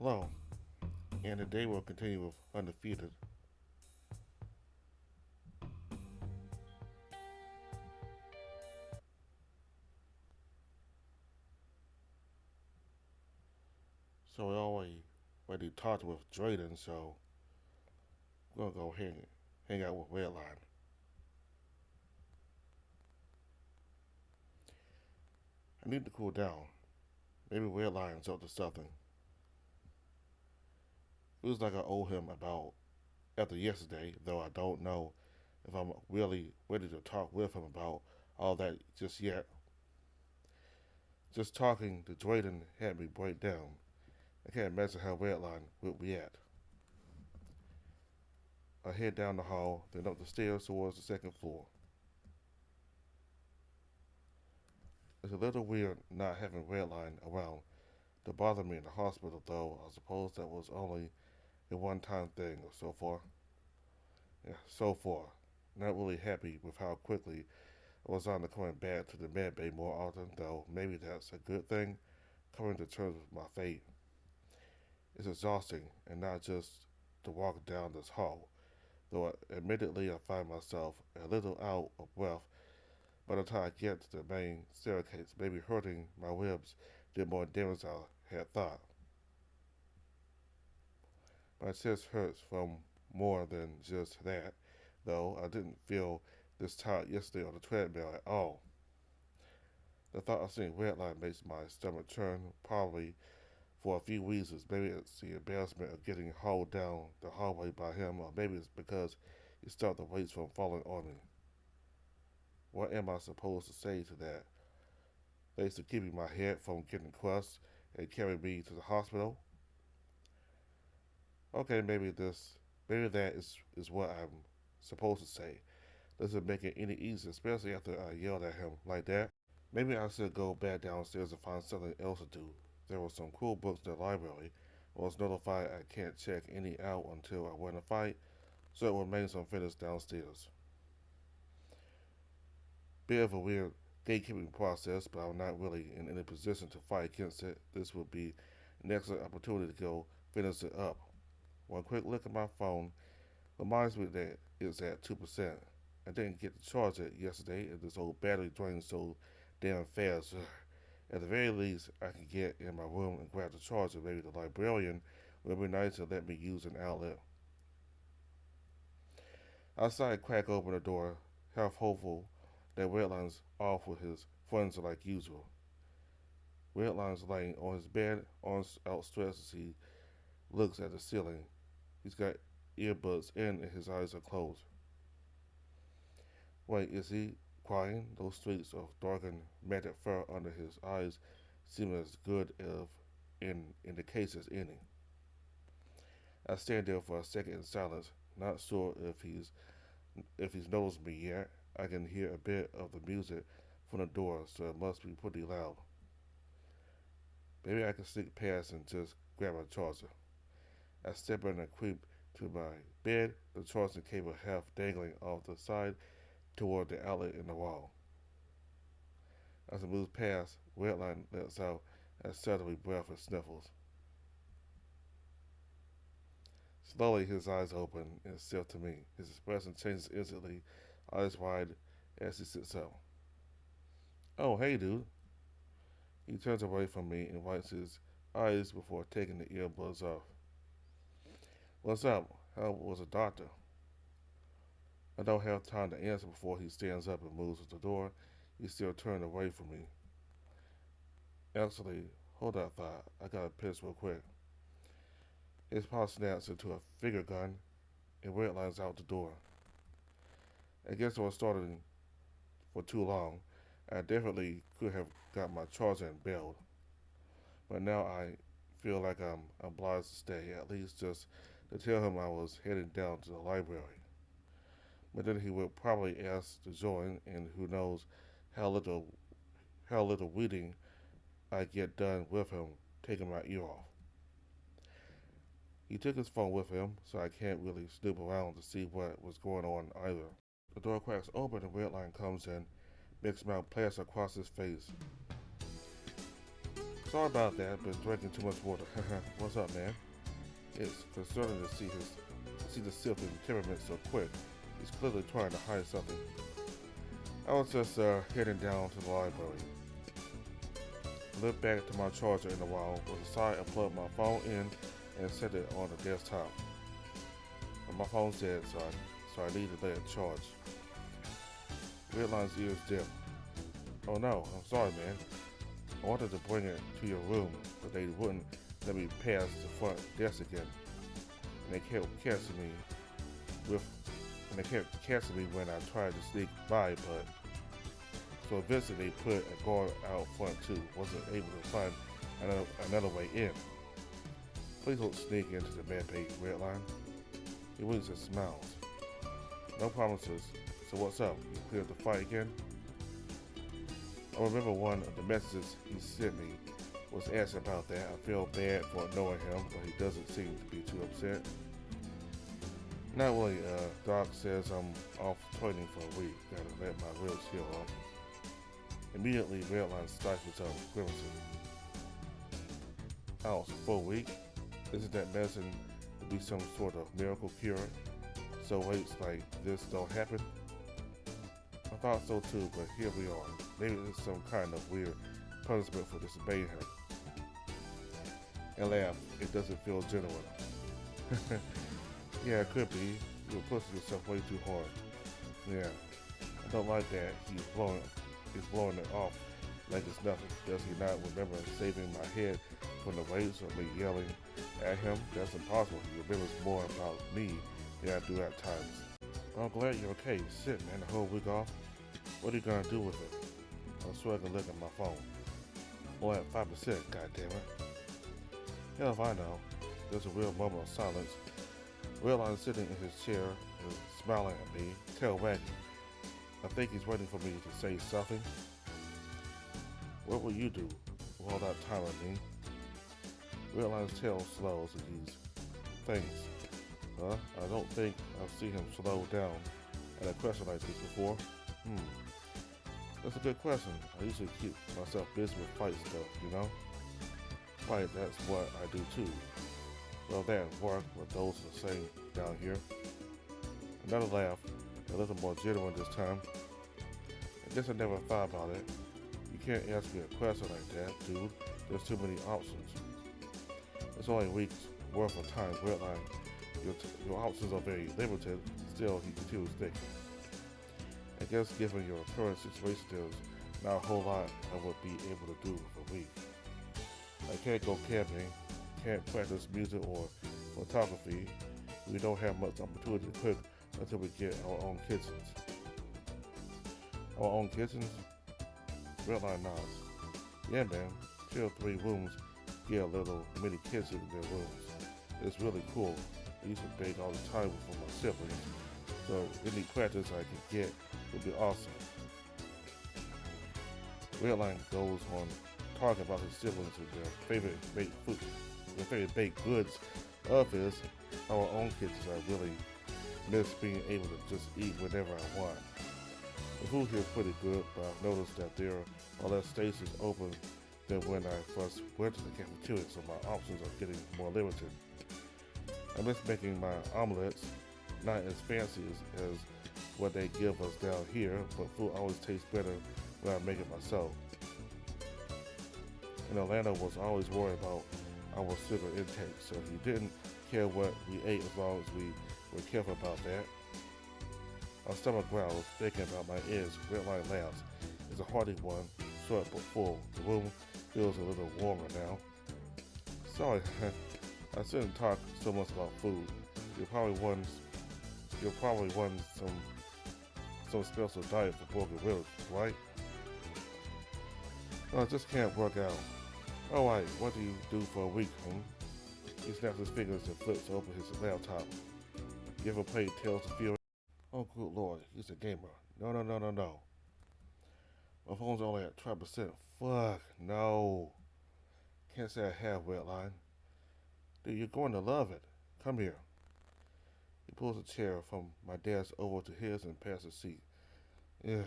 Hello, and today we'll continue with Undefeated. So we already talked with Drayden, so we're gonna go hang out with Redline. I need to cool down. Maybe Redline's up to something. Feels like I owe him about after yesterday, though I don't know if I'm really ready to talk with him about all that just yet. Just talking to Drayden had me break down. I can't imagine how Redline would react. I head down the hall, then up the stairs towards the second floor. It's a little weird not having Redline around to bother me in the hospital, though I suppose that was only a one time thing so far. Yeah, so far. Not really happy with how quickly I was on to coming back to the med bay more often, though maybe that's a good thing, coming to terms with my fate. It's exhausting, and not just to walk down this hall, though admittedly I find myself a little out of breath by the time I get to the main staircase, maybe hurting my ribs did more damage than I had thought. My chest hurts from more than just that, though I didn't feel this tired yesterday on the treadmill at all. The thought of seeing Redline makes my stomach turn, probably for a few reasons. Maybe it's the embarrassment of getting hauled down the hallway by him, or maybe it's because he stopped the weights from falling on me. What am I supposed to say to that? Thanks to keeping my head from getting crushed and carrying me to the hospital? Okay, maybe that is what I'm supposed to say. Doesn't make it any easier, especially after I yelled at him like that. Maybe I should go back downstairs and find something else to do. There were some cool books in the library. I was notified I can't check any out until I win a fight, so it remains unfinished downstairs. Bit of a weird gatekeeping process, but I'm not really in any position to fight against it. This would be an excellent opportunity to go finish it up. One quick look at my phone reminds me that it's at 2%. I didn't get to charge it yesterday, and this old battery drains so damn fast. At the very least, I can get in my room and grab the charger. Maybe the librarian will be nice and let me use an outlet. Outside, crack open the door, half hopeful that Redline's off with his friends like usual. Redline's laying on his bed, arms outstretched as he looks at the ceiling. He's got earbuds in and his eyes are closed. Wait, is he crying? Those streaks of darkened matted fur under his eyes seem as good of in the case as any. I stand there for a second in silence, not sure if he's noticed me yet. I can hear a bit of the music from the door, so it must be pretty loud. Maybe I can sneak past and just grab a charger. I step in and creep to my bed, the charging cable half dangling off the side toward the outlet in the wall. As I move past, Redline lets out a shadowy breath and sniffles. Slowly, his eyes open and still to me. His expression changes instantly, eyes wide as he sits up. Oh, hey, dude. He turns away from me and wipes his eyes before taking the earbuds off. What's up? How was the doctor? I don't have time to answer before he stands up and moves to the door. He's still turned away from me. Actually, hold that thought. I gotta piss real quick. His paw snaps into a finger gun and Redline's out the door. I guess I was starting for too long. I definitely could have got my charger and bailed. But now I feel like I'm obliged to stay, at least just to tell him I was heading down to the library. But then he would probably ask to join, and who knows how little reading I get done with him taking my ear off. He took his phone with him, so I can't really snoop around to see what was going on either. The door cracks open and Redline comes in, big smile plastered across his face. Sorry about that. I've been drinking too much water. What's up, man? It's concerning to see the shift in temperament so quick. He's clearly trying to hide something. I was just heading down to the library. I looked back to my charger in the wall. With a sigh, I plugged my phone in and set it on the desktop. And my phone's dead, so I need to let it charge. Redline's ears dim. Oh no, I'm sorry, man. I wanted to bring it to your room, but they wouldn't let me pass the front desk again. And they kept catching me when I tried to sneak by, but so eventually they put a guard out front too. Wasn't able to find another way in. Please don't sneak into the man page, Redline. He winks and smiles. No promises. So what's up? You cleared the fight again? I remember one of the messages he sent me was asking about that. I feel bad for annoying him, but he doesn't seem to be too upset. Not really. Doc says I'm off training for a week. Gotta let my ribs heal up. Immediately, Redline stifles up, grimacing. Ouch, for a week? Isn't that medicine to be some sort of miracle cure? So weights like this don't happen? I thought so too, but here we are. Maybe it's some kind of weird punishment for disobeying him. And laugh, it doesn't feel genuine. Yeah, it could be. You're pushing yourself way too hard. Yeah, I don't like that. He's blowing it off like it's nothing. Does he not remember saving my head from the weights or me yelling at him? That's impossible. He remembers more about me than I do at times. I'm glad you're okay. Sit, man, the whole week off. What are you gonna do with it? I'm struggling to look at my phone. Well, at 5%, goddammit. Hell if I know. There's a real moment of silence. Redline sitting in his chair and smiling at me, tail wagging. I think he's waiting for me to say something. What will you do with all that time on me? Redline's tail slows at these things. I don't think I've seen him slow down at a question like this before. That's a good question. I usually keep myself busy with fight stuff, you know? Fight, that's what I do too. Well, that work, but those are the same down here. Another laugh, a little more genuine this time. I guess I never thought about it. You can't ask me a question like that, dude. There's too many options. It's only weeks worth of time, Redline. Your options are very limited. Still, he continues thinking. I guess given your current situation, there's not a whole lot I would be able to do for a week. I can't go camping, can't practice music or photography. We don't have much opportunity to cook until we get our own kitchens. Our own kitchens? Redline nods. Yeah, man. 2 or 3 rooms get a little mini kitchen in their rooms. It's really cool. I used to bake all the time for my siblings, so any practice I could get would be awesome. Redline goes on talking about his siblings and their favorite baked goods of his. Our own kitchens I really miss being able to just eat whenever I want. The food here is pretty good, but I've noticed that there are less stations open than when I first went to the cafeteria, so my options are getting more limited. I miss making my omelets, not as fancy as what they give us down here, but food always tastes better when I make it myself. In Atlanta was always worried about our sugar intake, so he didn't care what we ate as long as we were careful about that. My stomach growls, thinking about my eggs. Redline laughs. It's a hearty one, short but full. The room feels a little warmer now. Sorry, I shouldn't talk so much about food. You'll probably want some special diet for broken ribs, right? No, it just can't work out. Alright, what do you do for a week, He snaps his fingers and flips open his laptop. You ever played Tales of Fury? Oh, good lord, he's a gamer. No. My phone's only at 12%. Fuck, no. Can't say I have, Redline. Dude, you're going to love it. Come here. He pulls a chair from my desk over to his and passes a seat. Ugh.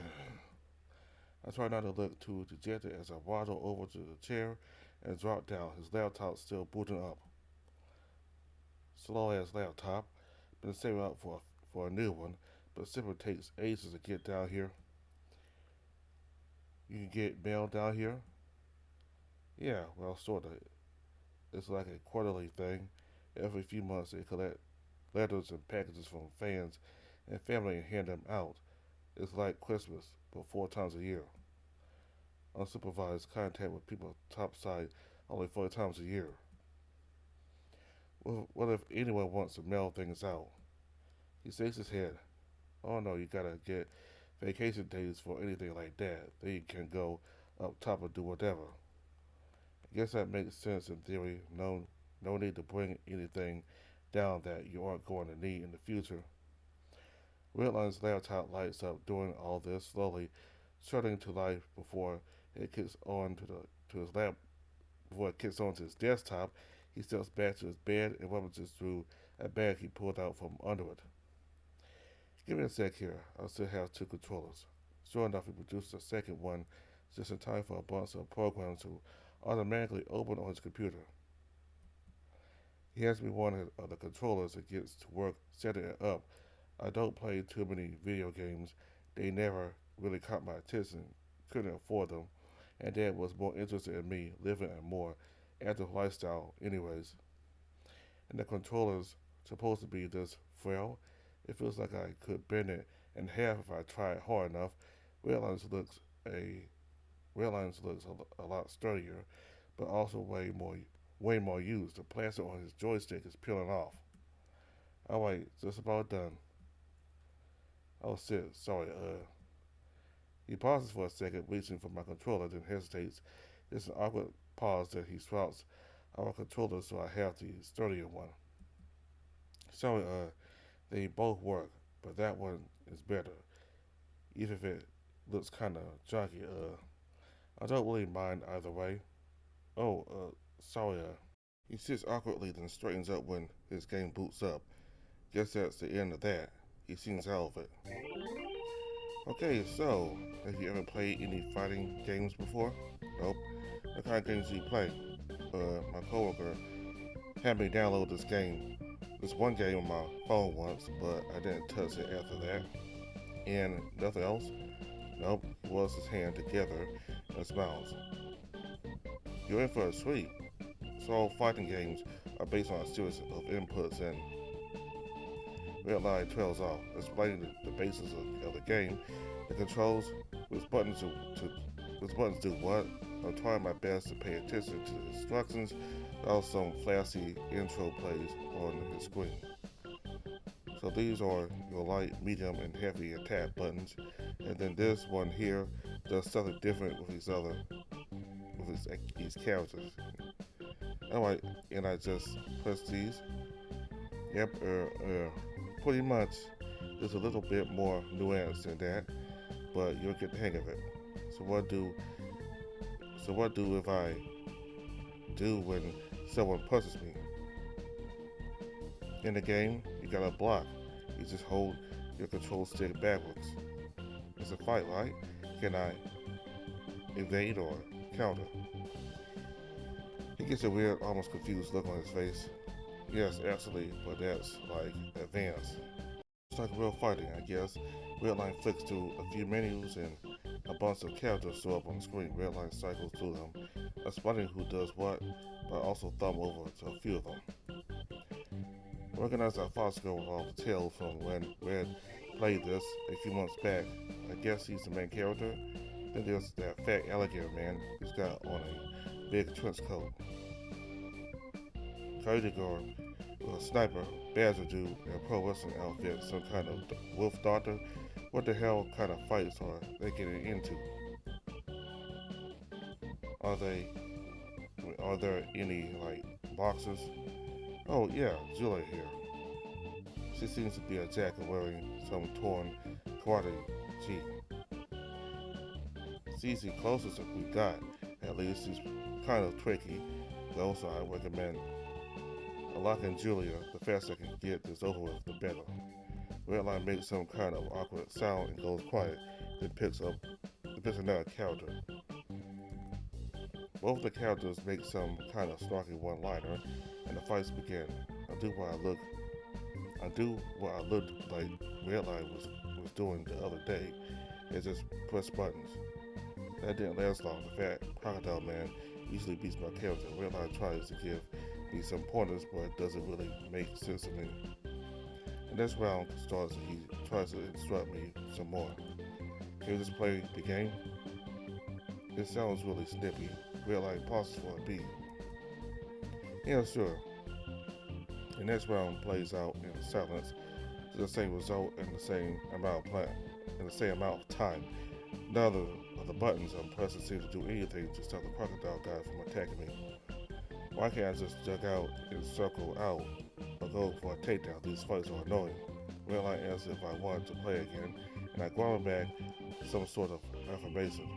I try not to look too dejected as I waddle over to the chair and dropped down. His laptop still booting up. Slow ass laptop. Been saving up for a new one, but simply takes ages to get down here. You can get mail down here? Yeah, well, sorta. It's like a quarterly thing. Every few months they collect letters and packages from fans and family and hand them out. It's like Christmas, but 4 times a year. Unsupervised contact with people topside only 4 times a year. What if anyone wants to mail things out? He shakes his head. Oh no, you gotta get vacation days for anything like that. Then you can go up top and do whatever. I guess that makes sense in theory. No need to bring anything down that you aren't going to need in the future. Redline's laptop lights up doing all this slowly, starting to life it kicks on to the to his lap before it kicks onto his desktop. He steps back to his bed and rummages through a bag he pulled out from under it. Give me a sec here. I still have 2 controllers. Sure enough, he produced a second one just in time for a bunch of programs to automatically open on his computer. He hands me one of the controllers and gets to work setting it up. I don't play too many video games. They never really caught my attention, couldn't afford them, and Dad was more interested in me living a more active lifestyle anyways. And the controller's supposed to be this frail. It feels like I could bend it in half if I tried hard enough. Redlines looks a Redlines looks a lot sturdier, but also way more used. The plastic on his joystick is peeling off. Oh wait, just about done. Oh shit, sorry, He pauses for a second, reaching for my controller, then hesitates. It's an awkward pause that he swaps our controller so I have the sturdier one. Sorry, they both work, but that one is better, even if it looks kinda junky, I don't really mind either way. Oh, sorry, He sits awkwardly, then straightens up when his game boots up. Guess that's the end of that. He seems out of it. Okay, so, have you ever played any fighting games before? Nope. What kind of games do you play? My coworker had me download this one game on my phone once, but I didn't touch it after that. And nothing else? Nope. He rubs his hand together and smiles. You're in for a treat. So all fighting games are based on a series of inputs and Red Line trails off, explaining the basis of the game, the controls, which buttons do what. I'm trying my best to pay attention to the instructions, but also some flashy intro plays on the screen. So these are your light, medium, and heavy attack buttons, and then this one here does something different with these characters. Alright, and I just press these. Yep, pretty much. There's a little bit more nuance in that, but you'll get the hang of it. So what do if I do when someone punches me? In the game, you gotta block. You just hold your control stick backwards. It's a fight, right? Can I evade or counter? He gets a weird, almost confused look on his face. Yes, absolutely, but that's like advanced. It's like real fighting, I guess. Redline flicks through a few menus and a bunch of characters show up on the screen. Redline cycles through them, explaining who does what, but also thumb over to a few of them. I recognize that Fosco off the tail from when Red played this a few months back. I guess he's the main character. Then there's that fat alligator man. He's got on a big trench coat. Cardigan with a sniper, badger dude, and a pro wrestling outfit, some kind of wolf doctor. What the hell kind of fights are they getting into? Are there any like boxers? Oh yeah, Julia here. She seems to be a jacket wearing some torn karate gi. She's the closest we got. At least she's kind of tricky, though, so I recommend unlocking Julia. The faster I can get this over with, the better. Redline makes some kind of awkward sound and goes quiet, then picks another character. Both the characters make some kind of snarky one-liner, and the fights begin. I do what I look, I do what I looked like Redline was doing the other day, and just press buttons. That didn't last long. The fat crocodile man usually beats my character. Redline tries to give me some pointers, but it doesn't really make sense to me. The next round starts and he tries to instruct me some more. Can we just play the game? It sounds really snippy. Redline pauses for a beat. Yeah, sure. The next round plays out in silence to the same result in the same amount of in the same amount of time. None of the buttons I'm pressing seem to do anything to stop the crocodile guy from attacking me. Why can't I just duck out and circle out or go for a takedown? These fights are annoying. Redline asks if I wanted to play again, and I grumble back some sort of affirmation.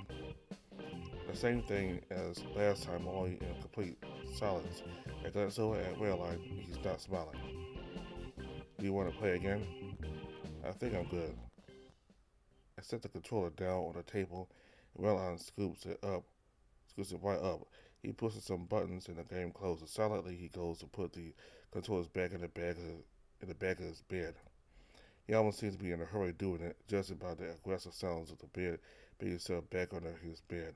The same thing as last time, only in complete silence. I glance over at Redline, and he's not smiling. Do you want to play again? I think I'm good. I set the controller down on the table, and Redline scoops it right up. He pushes some buttons, and the game closes. Silently, he goes to put the controllers back in the back of his bed. He almost seems to be in a hurry doing it, judging by the aggressive sounds of the bed being set back under his bed.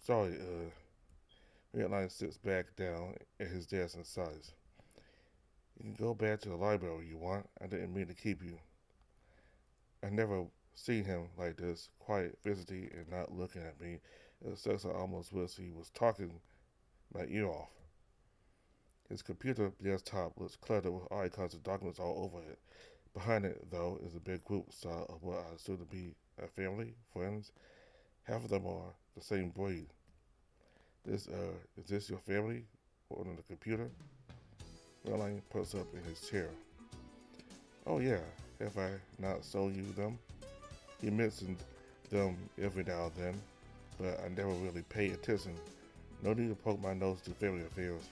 Sorry, Redline sits back down at his desk and sighs. You can go back to the library you want. I didn't mean to keep you. I never seen him like this, quiet, fidgety, and not looking at me. It sucks. I almost wish he was talking my ear off. His computer desktop looks cluttered with icons and documents all over it. Behind it, though, is a big group style of what I assume to be a family, friends. Half of them are the same breed. Is this your family? On the computer? Redline perks up in his chair. Oh yeah, have I not sold you them? He mentioned them every now and then, but I never really paid attention. No need to poke my nose to family affairs.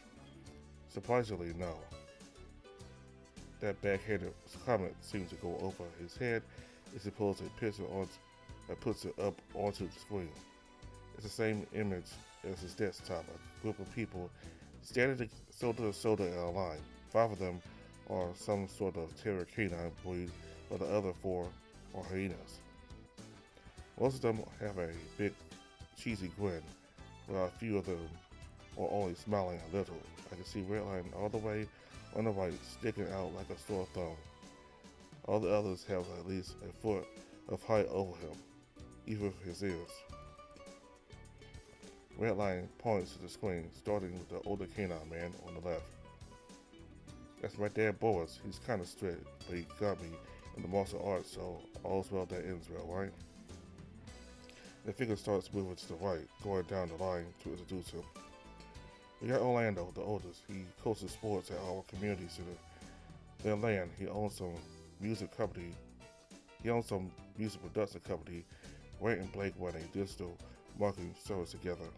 Surprisingly, no. That backhanded comment seems to go over his head as he pulls a picture and puts it up onto the screen. It's the same image as his desktop, a group of people standing shoulder to shoulder in a line. 5 of them are some sort of terror canine breed, while the other 4 are hyenas. Most of them have a big, cheesy grin, while a few of them are only smiling a little. I can see Redline all the way on the right, sticking out like a sore thumb. All the others have at least a foot of height over him, even his ears. Redline points to the screen, starting with the older canine man on the left. That's my dad Boris. He's kind of strict, but he got me in the martial arts, so all's well that ends well, right? The figure starts moving to the right, going down the line to introduce him. We got Orlando, the oldest. He coaches sports at our community center. Then Land, he owns some music production company. Ray and Blake run a digital marketing service together.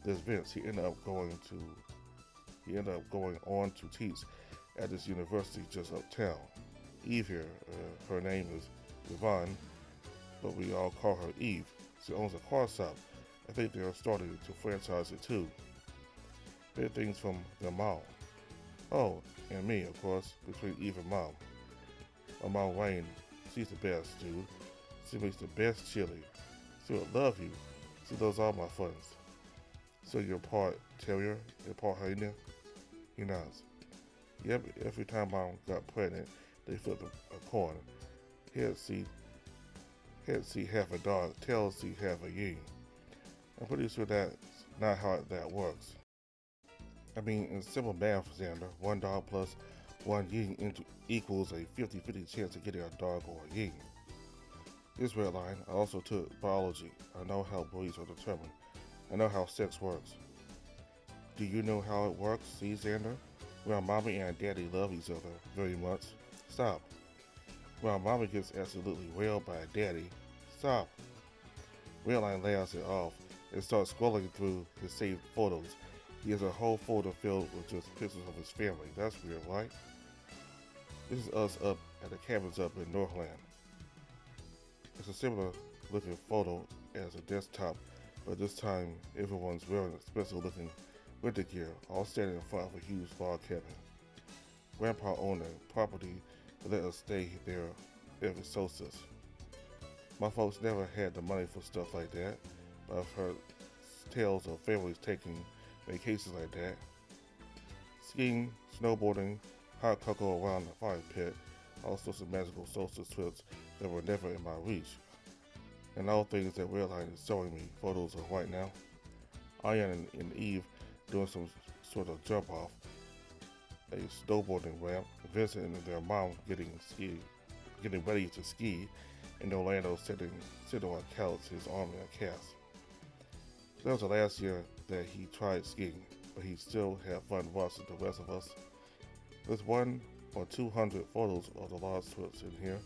There's Vince. He ended up going on to teach at this university just uptown. Eve here, her name is Yvonne, but we all call her Eve. She owns a car shop. I think they are starting to franchise it too. Big things from their mom. Oh, and me, of course, between Eve and Mom. My mom Wayne, she's the best, dude. She makes the best chili. She would love you. She does all my funs. So you're part terrier and part hyena? He nods. Yep, every time Mom got pregnant, they flipped a coin. Head see half a dog, tail see half a yin. I'm pretty sure that's not how that works. I mean, in simple math, Xander, 1 dog plus 1 yin equals a 50-50 chance of getting a dog or a yin. This Redline, I also took biology. I know how breeds are determined. I know how sex works. Do you know how it works, see, Xander? Well, mommy and daddy love each other very much. Stop. Well, mommy gets absolutely railed by daddy. Stop. Redline laughs it off and starts scrolling through his saved photos. He has a whole folder filled with just pictures of his family. That's weird, right? This is us up at the cabins up in Northland. It's a similar looking photo as a desktop but this time everyone's wearing expensive looking winter gear, all standing in front of a huge log cabin. Grandpa owned a property to let us stay there every solstice. My folks never had the money for stuff like that, but I've heard tales of families taking vacations like that. Skiing, snowboarding, hot cocoa around the fire pit, all sorts of magical solstice trips that were never in my reach. And all things that Redline is showing me photos of right now. Ian and Eve doing some sort of jump off a snowboarding ramp, Vincent and their mom getting ready to ski, and Orlando sitting on a couch, his arm in a cast. That was the last year that he tried skiing, but he still had fun watching the rest of us. There's 1 or 200 photos of the lost trips in here.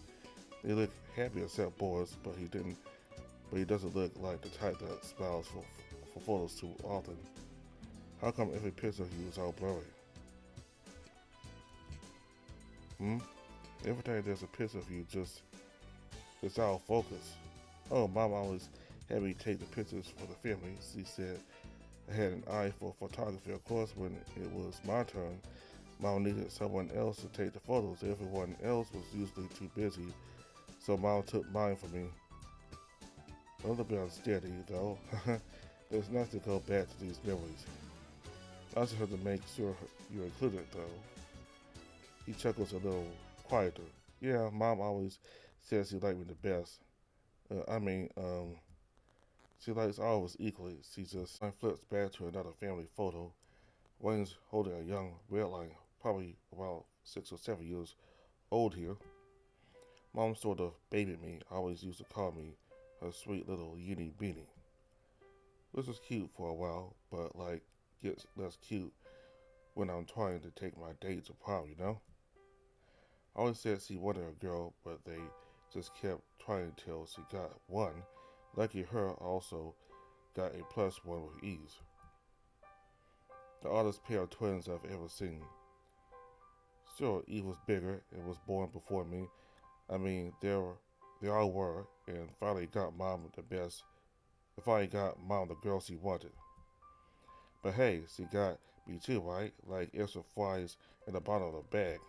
They look happy except Boris, but he doesn't look like the type that smiles for photos too often. How come every picture of you is all blurry? Every time there's a picture of you, it's out of focus. Oh, Mom always had me take the pictures for the family. She said I had an eye for photography. Of course, when it was my turn, Mom needed someone else to take the photos. Everyone else was usually too busy, so Mom took mine for me. A little bit unsteady, though. There's nothing to go back to these memories. I just have to make sure you're included, though. He chuckles a little quieter. Yeah, Mom always says she liked me the best. I mean, she likes all of us equally. She just flips back to another family photo. Wayne's holding a young redline, probably about 6 or 7 years old here. Mom sort of babied me, always used to call me her sweet little uni beanie. This was cute for a while, but gets less cute when I'm trying to take my date to prom, you know? I always said she wanted a girl, but they just kept trying till she got one. Lucky her also got a +1 with ease. The oddest pair of twins I've ever seen. Sure, Eve was bigger and was born before me. I mean, they all were, and finally got Mom the best. Finally got Mom the girl she wanted. But hey, she got me too, right? Like extra fries in the bottom of the bag.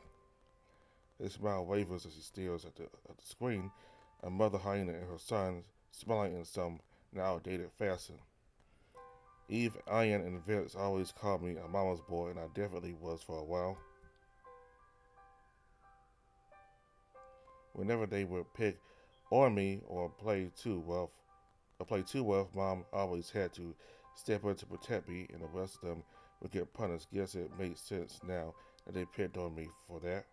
His smile wavers as he stares at the screen, a mother hyena and her son smiling in some now outdated fashion. Eve, Ian, and Vince always called me a mama's boy, and I definitely was for a while. Whenever they would pick on me or play too rough, Mom always had to step in to protect me, and the rest of them would get punished. Guess it makes sense now that they picked on me for that.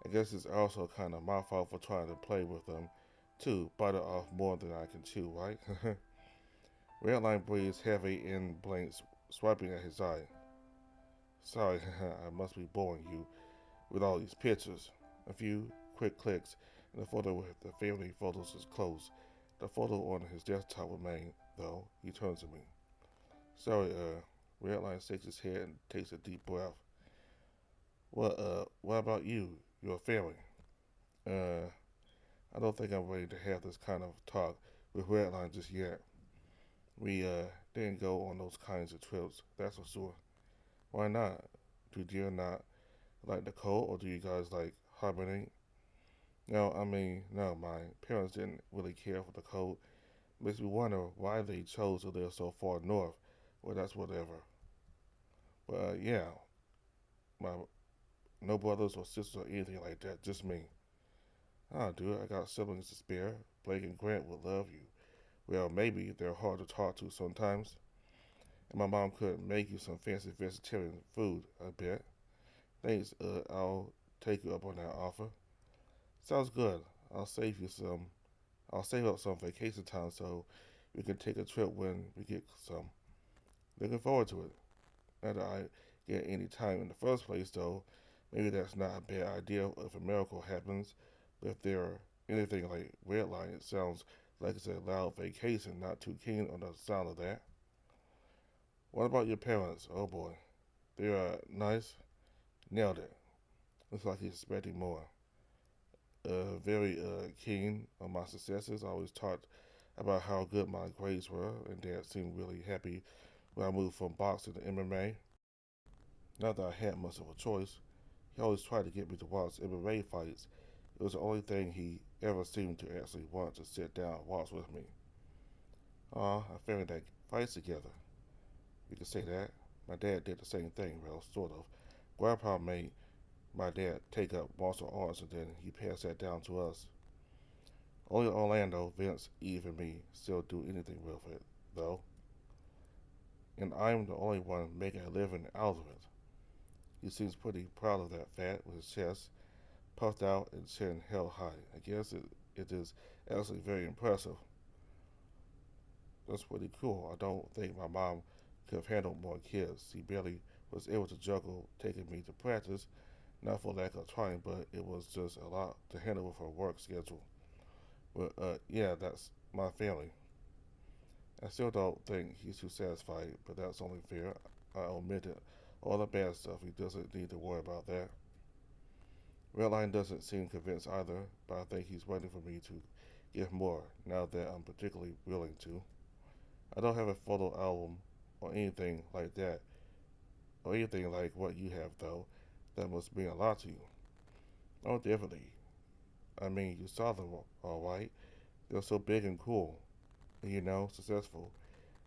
I guess it's also kind of my fault for trying to play with them, too. Bite it off more than I can chew, right? Redline breathes heavy and blinks, swiping at his eye. Sorry, I must be boring you with all these pictures. A few quick clicks, and the photo with the family photos is closed. The photo on his desktop remains, though. He turns to me. Sorry, Redline shakes his head and takes a deep breath. What about you? Your family? I don't think I'm ready to have this kind of talk with Redline just yet. We, didn't go on those kinds of trips, that's for sure. Why not? Do you not like the cold, or do you guys like hibernate? No, I mean, no, my parents didn't really care for the cold. Makes me wonder why they chose to live so far north. Well, that's whatever. But, yeah, my no brothers or sisters or anything like that, just me. Ah, dude, I got siblings to spare. Blake and Grant would love you. Well, maybe they're hard to talk to sometimes. And my mom could make you some fancy vegetarian food, I bet. Thanks, I'll take you up on that offer. Sounds good. I'll save you some. I'll save up some vacation time so we can take a trip when we get some. Looking forward to it. Not that I get any time in the first place, though. Maybe that's not a bad idea if a miracle happens. But if they're anything like Redline, it sounds like it's a loud vacation. Not too keen on the sound of that. What about your parents? Oh boy. They're nice. Nailed it. Looks like he's expecting more. Very keen on my successes. I always taught about how good my grades were, and Dad seemed really happy when I moved from boxing to MMA. Not that I had much of a choice. He always tried to get me to watch MMA fights. It was the only thing he ever seemed to actually want to sit down and watch with me. Our family that fights together. You could say that. My dad did the same thing, well, sort of. Grandpa made my dad take up martial arts and then he passed that down to us. Only Orlando, Vince, Eve, and me still do anything with it, though. And I'm the only one making a living out of it. He seems pretty proud of that fact with his chest puffed out and chin held high. I guess it is actually very impressive. That's pretty cool. I don't think my mom could have handled more kids. She barely was able to juggle taking me to practice, not for lack of trying, but it was just a lot to handle with her work schedule. But yeah, that's my family. I still don't think he's too satisfied, but that's only fair. I omitted all the bad stuff. He doesn't need to worry about that. Redline doesn't seem convinced either, but I think he's waiting for me to give more now that I'm particularly willing to. I don't have a photo album or anything like that, or anything like what you have, though. That must mean a lot to you. Oh, definitely. I mean, you saw them all right. They're so big and cool, and successful.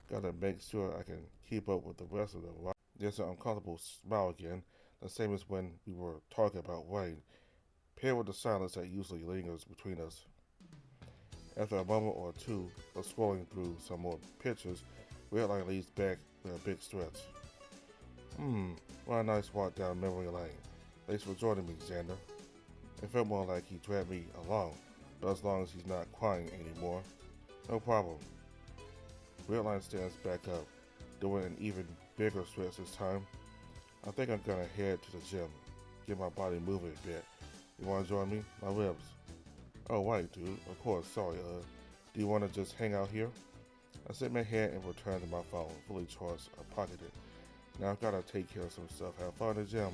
Gotta make sure I can keep up with the rest of them, right? There's an uncomfortable smile again, the same as when we were talking about Wayne, paired with the silence that usually lingers between us. After a moment or two of scrolling through some more pictures, Redline leads back with a big stretch. What a nice walk down memory lane. Thanks for joining me, Xander. It felt more like he dragged me along, but as long as he's not crying anymore, no problem. Redline stands back up, doing an even bigger stretch this time. I think I'm gonna head to the gym, get my body moving a bit. You wanna join me? My ribs. Oh, right, dude. Of course, sorry. Do you wanna just hang out here? I set my hand and returned to my phone, fully charged. I pocketed it. Now I've gotta take care of some stuff. Have fun in the gym.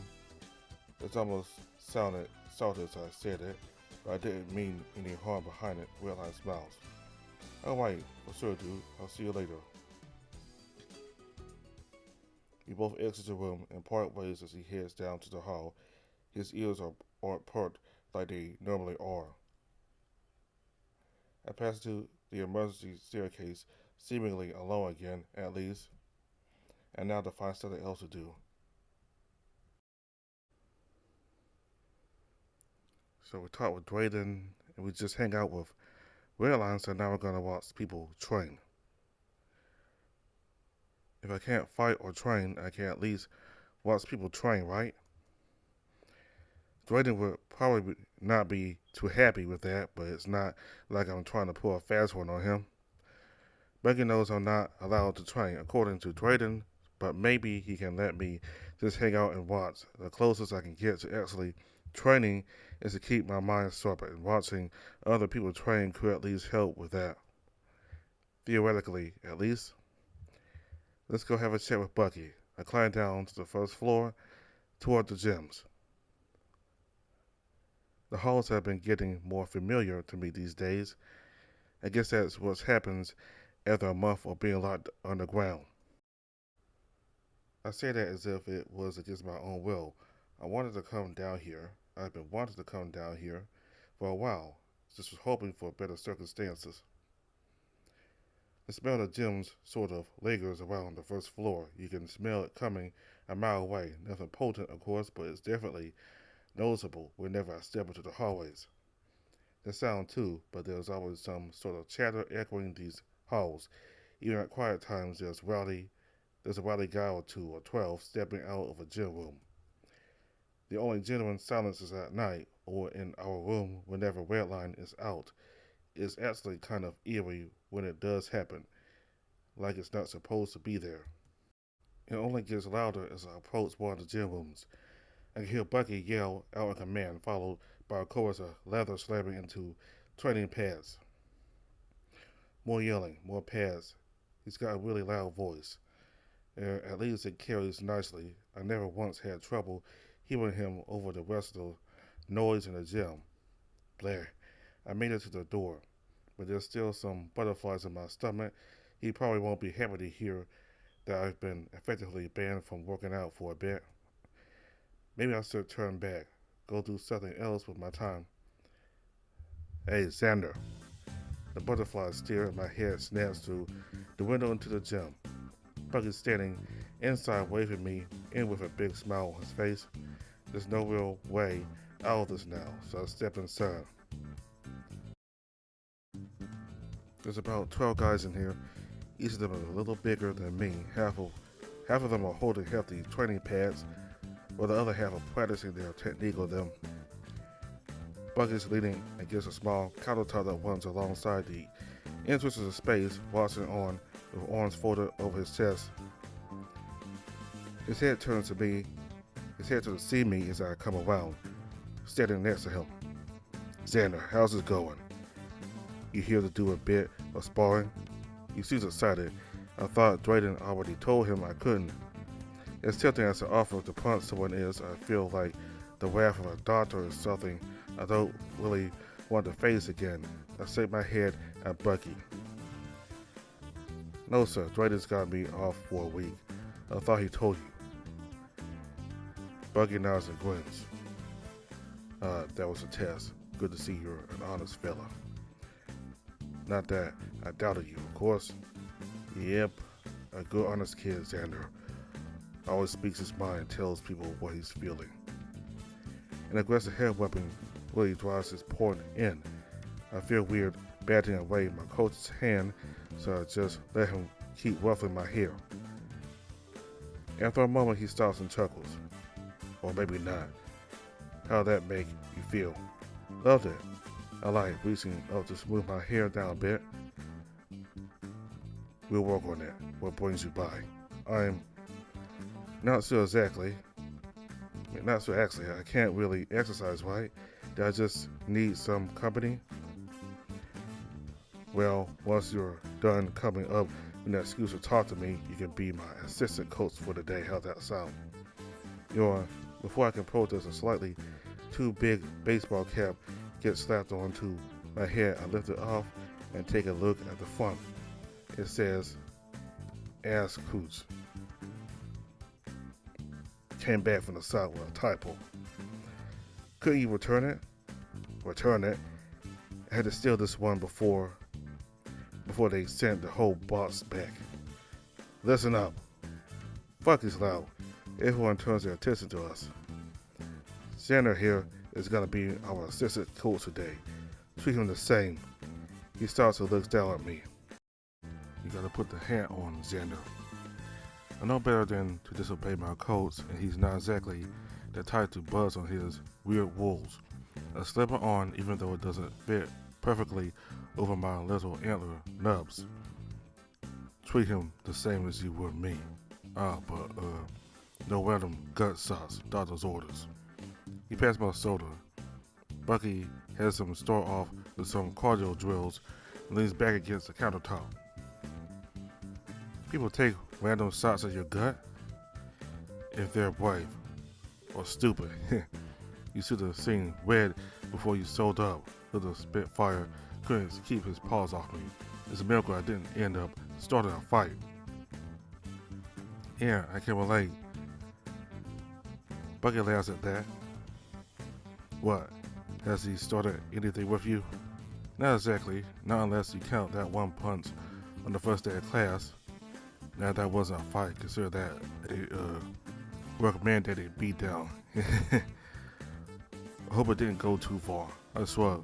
It almost sounded salty as I said it, but I didn't mean any harm behind it. Redline smiles. All right, for sure, dude. I'll see you later. We both exit the room and part ways as he heads down to the hall. His ears aren't perked like they normally are. I pass to the emergency staircase, seemingly alone again, at least, and now to find something else to do. So we talk with Drayden, and we just hang out with Redline, so now we're gonna watch people train. If I can't fight or train, I can at least watch people train, right? Drayden would probably not be too happy with that, but it's not like I'm trying to pull a fast one on him. Becky knows I'm not allowed to train, according to Drayden, but maybe he can let me just hang out and watch. The closest I can get to actually training is to keep my mind sharp, and watching other people train could at least help with that. Theoretically, at least. Let's go have a chat with Bucky. I climb down to the first floor toward the gyms. The halls have been getting more familiar to me these days. I guess that's what happens after a month of being locked underground. I say that as if it was against my own will. I wanted to come down here. I've been wanting to come down here for a while. Just was hoping for better circumstances. The smell of gyms sort of lingers around the first floor. You can smell it coming a mile away. Nothing potent, of course, but it's definitely noticeable whenever I step into the hallways. The sound too, but there's always some sort of chatter echoing these halls. Even at quiet times, there's a rowdy guy or two or 12 stepping out of a gym room. The only genuine silence is at night or in our room whenever Redline is out. It's actually kind of eerie when it does happen, like it's not supposed to be there. It only gets louder as I approach one of the gym rooms. I can hear Bucky yell out a command, followed by a chorus of leather slamming into training pads. More yelling, more pads. He's got a really loud voice. At least it carries nicely. I never once had trouble hearing him over the rest of the noise in the gym. Blair. I made it to the door. but there's still some butterflies in my stomach. He probably won't be happy to hear that I've been effectively banned from working out for a bit. Maybe I should turn back, go do something else with my time. Hey, Xander. The butterfly steer in my head snaps through the window into the gym. Bucky's standing inside waving me in with a big smile on his face. There's no real way out of this now, so I step inside. There's about 12 guys in here. Each of them is a little bigger than me. Half of them are holding hefty training pads, while the other half are practicing their technique on them. Bucky's leaning against a small countertop that runs alongside the entrance of the space, watching on with arms folded over his chest. His head turns to see me as I come around, standing next to him. Xander, how's it going? You here to do a bit of sparring? He seems excited. I thought Drayden already told him I couldn't. As tempting as the offer to punch someone is, I feel like the wrath of a doctor is something I don't really want to face again. I shake my head at Bucky. No, sir, Drayden's got me off for a week. I thought he told you. Bucky nods and grins. That was a test. Good to see you're an honest fella. Not that I doubted you, of course. Yep, a good honest kid, Xander. Always speaks his mind and tells people what he's feeling. An aggressive head weapon really drives his point in. I feel weird batting away my coach's hand, so I just let him keep ruffling my hair. After a moment, he stops and chuckles. Or maybe not. How'd that make you feel? Loved it. I like reaching up to smooth my hair down a bit. We'll work on that. What brings you by? I'm not sure exactly. I can't really exercise, right? Do I just need some company? Well, once you're done coming up with an excuse to talk to me, you can be my assistant coach for the day. How's that sound? Before I can protest, a slightly too big baseball cap gets slapped onto my head. I lift it off and take a look at the front. It says, Ass Cooch. Came back from the side with a typo. Couldn't you return it? Return it? I had to steal this one before they sent the whole box back. Listen up. Fuck is loud. Everyone turns their attention to us. Xander here is gonna be our assistant coach today. Treat him the same. He starts to look down at me. You gotta put the hat on, Xander. I know better than to disobey my coach, and he's not exactly the type to buzz on his weird rules. I slip it on even though it doesn't fit perfectly over my little antler nubs. Treat him the same as you would me. But no random gut shots, doctor's orders. He passed my soda. Bucky has him start off with some cardio drills and leans back against the countertop. People take random shots at your gut if they're brave or stupid. You should have seen Red before you sold up. Little Spitfire couldn't keep his paws off me. It's a miracle I didn't end up starting a fight. Yeah, I can relate. Bucky laughs at that. What? Has he started anything with you? Not exactly. Not unless you count that one punch on the first day of class. Now that wasn't a fight. Consider that a work-mandated beatdown. I hope it didn't go too far. I swear.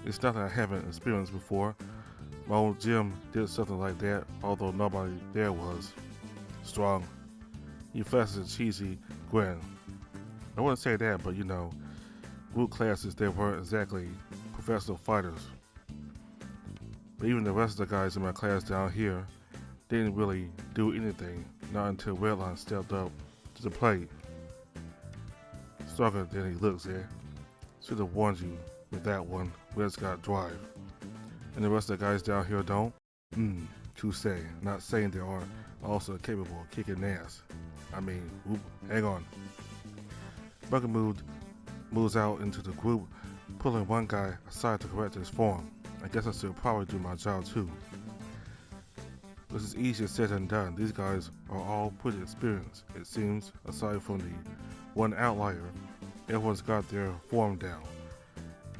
It's nothing I haven't experienced before. My old gym did something like that, although nobody there was strong. He flashes a cheesy grin. I wouldn't say that, but group classes, they weren't exactly professional fighters. But even the rest of the guys in my class down here didn't really do anything, not until Redline stepped up to the plate. Stronger than he looks, eh? Should have warned you with that one. Red's got drive. And the rest of the guys down here don't? To say. Not saying they aren't also capable of kicking ass. Hang on. Bucky moves out into the group, pulling one guy aside to correct his form. I guess I should probably do my job too. This is easier said than done. These guys are all pretty experienced, it seems, aside from the one outlier. Everyone's got their form down.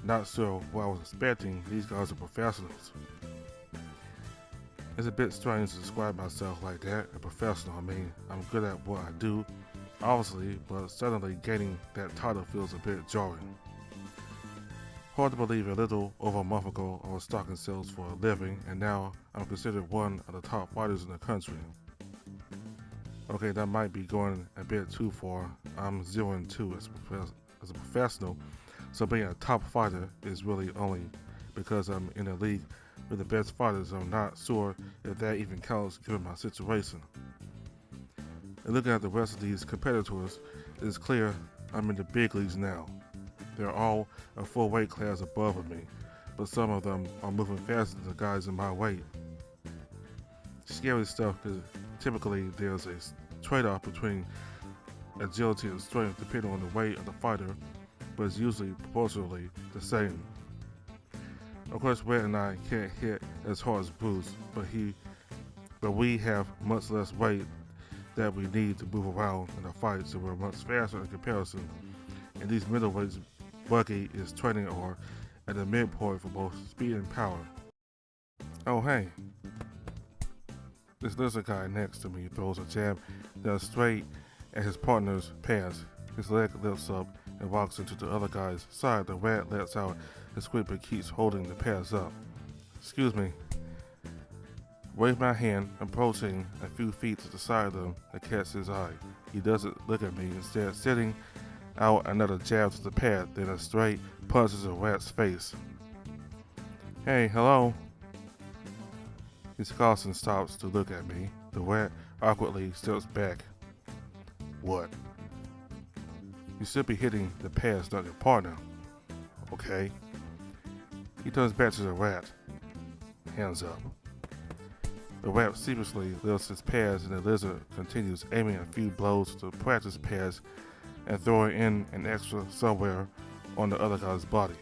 Not sure what I was expecting. These guys are professionals. It's a bit strange to describe myself like that, a professional. I mean, I'm good at what I do, obviously, but suddenly gaining that title feels a bit jarring. Hard to believe a little over a month ago I was stocking sales for a living, and now I'm considered one of the top fighters in the country. Okay, that might be going a bit too far. I'm 0-2 as a professional, so being a top fighter is really only because I'm in a league with the best fighters. I'm not sure if that even counts given my situation. And looking at the rest of these competitors, it's clear I'm in the big leagues now. They're all a full weight class above me, but some of them are moving faster than the guys in my weight. Scary stuff because typically there's a trade-off between agility and strength depending on the weight of the fighter, but it's usually proportionally the same. Of course, Red and I can't hit as hard as Bruce, but we have much less weight that we need to move around in a fight, so we're much faster in comparison. And these middleweights, Bucky is training are at the midpoint for both speed and power. Oh hey, this lizard guy next to me throws a jab that's straight at his partner's pass. His leg lifts up and walks into the other guy's side. The rat lets out a squeak but keeps holding the pass up. Excuse me. Wave my hand, approaching a few feet to the side of him to catch his eye. He doesn't look at me, instead sitting out another jab to the pad, then a straight punch to the rat's face. Hey, hello. He scoffs and stops to look at me. The rat awkwardly steps back. What? You should be hitting the pads, not your partner. Okay. He turns back to the rat. Hands up. The rat sheepishly lifts his pads and the lizard continues aiming a few blows to practice pads and throwing in an extra somewhere on the other guy's body.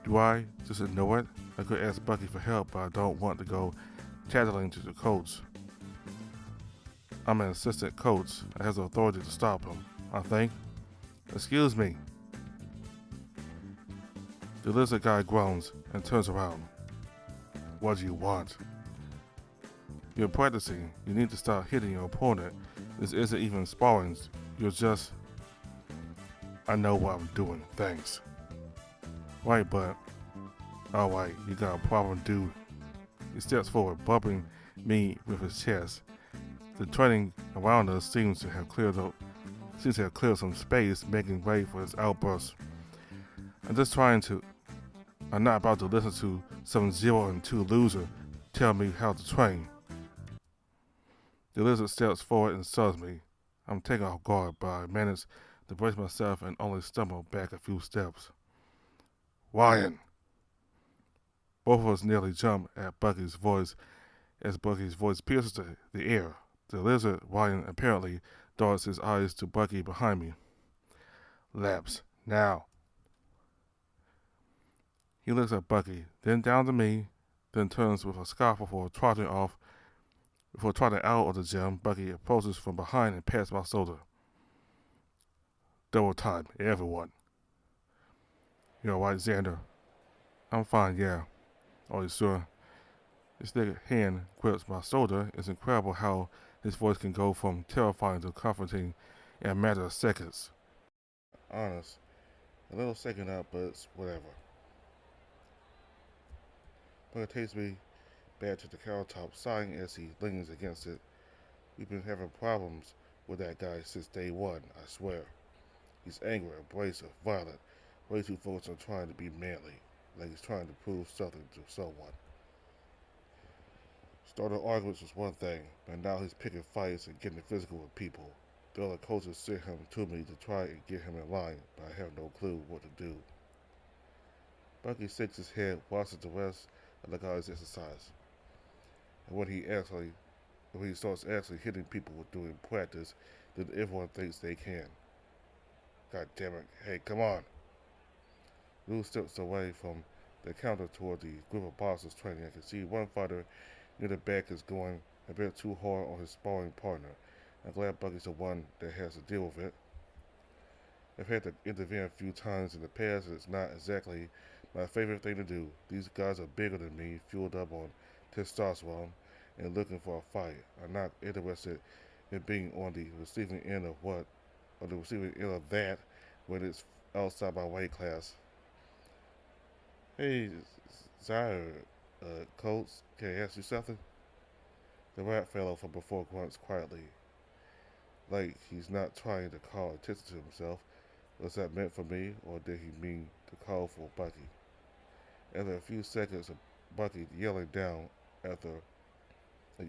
Do I just ignore it? I could ask Bucky for help, but I don't want to go tattling to the coach. I'm an assistant coach. I have the authority to stop him, I think. Excuse me. The lizard guy groans and turns around. What do you want? You're practicing. You need to start hitting your opponent. This isn't even sparring. You're just... I know what I'm doing. Thanks. Right, but... Alright, you got a problem, dude. He steps forward, bumping me with his chest. The training around us seems to have cleared some space, making way for his outburst. I'm not about to listen to some 0-2 loser tell me how to train. The lizard steps forward and shoves me. I'm taken off guard, but I manage to brace myself and only stumble back a few steps. Ryan! Both of us nearly jump at Bucky's voice as Bucky's voice pierces the air. The lizard, Ryan, apparently darts his eyes to Bucky behind me. Laps, now. He looks at Bucky, then down to me, then turns with a scoff before trotting out of the gym. Bucky approaches from behind and pats my shoulder. Double time, everyone. You're alright, Xander? I'm fine, yeah. Are you sure? His naked hand grips my shoulder. It's incredible how his voice can go from terrifying to comforting in a matter of seconds. Honest, a little second out, but it's whatever. But it takes me back to the countertop, sighing as he leans against it. We've been having problems with that guy since day one, I swear. He's angry, abrasive, violent, way too focused on trying to be manly, like he's trying to prove something to someone. Starting arguments was one thing, but now he's picking fights and getting physical with people. The other coaches sent him to me to try and get him in line, but I have no clue what to do. Bucky shakes his head, watches the rest of the guys exercise. And when he starts actually hitting people with doing practice, then everyone thinks they can. God damn it. Hey, come on. Lou steps away from the counter toward the group of bosses training. I can see one fighter near the back is going a bit too hard on his sparring partner. I'm glad Bucky's the one that has to deal with it. I've had to intervene a few times in the past, and it's not exactly my favorite thing to do. These guys are bigger than me, fueled up on testosterone, and looking for a fight. I'm not interested in being on the receiving end of the receiving end of that when it's outside my weight class. Hey, Zyre, Coates, can I ask you something? The rat fellow from before grunts quietly, like he's not trying to call attention to himself. Was that meant for me, or did he mean to call for Bucky? After a few seconds of Bucky after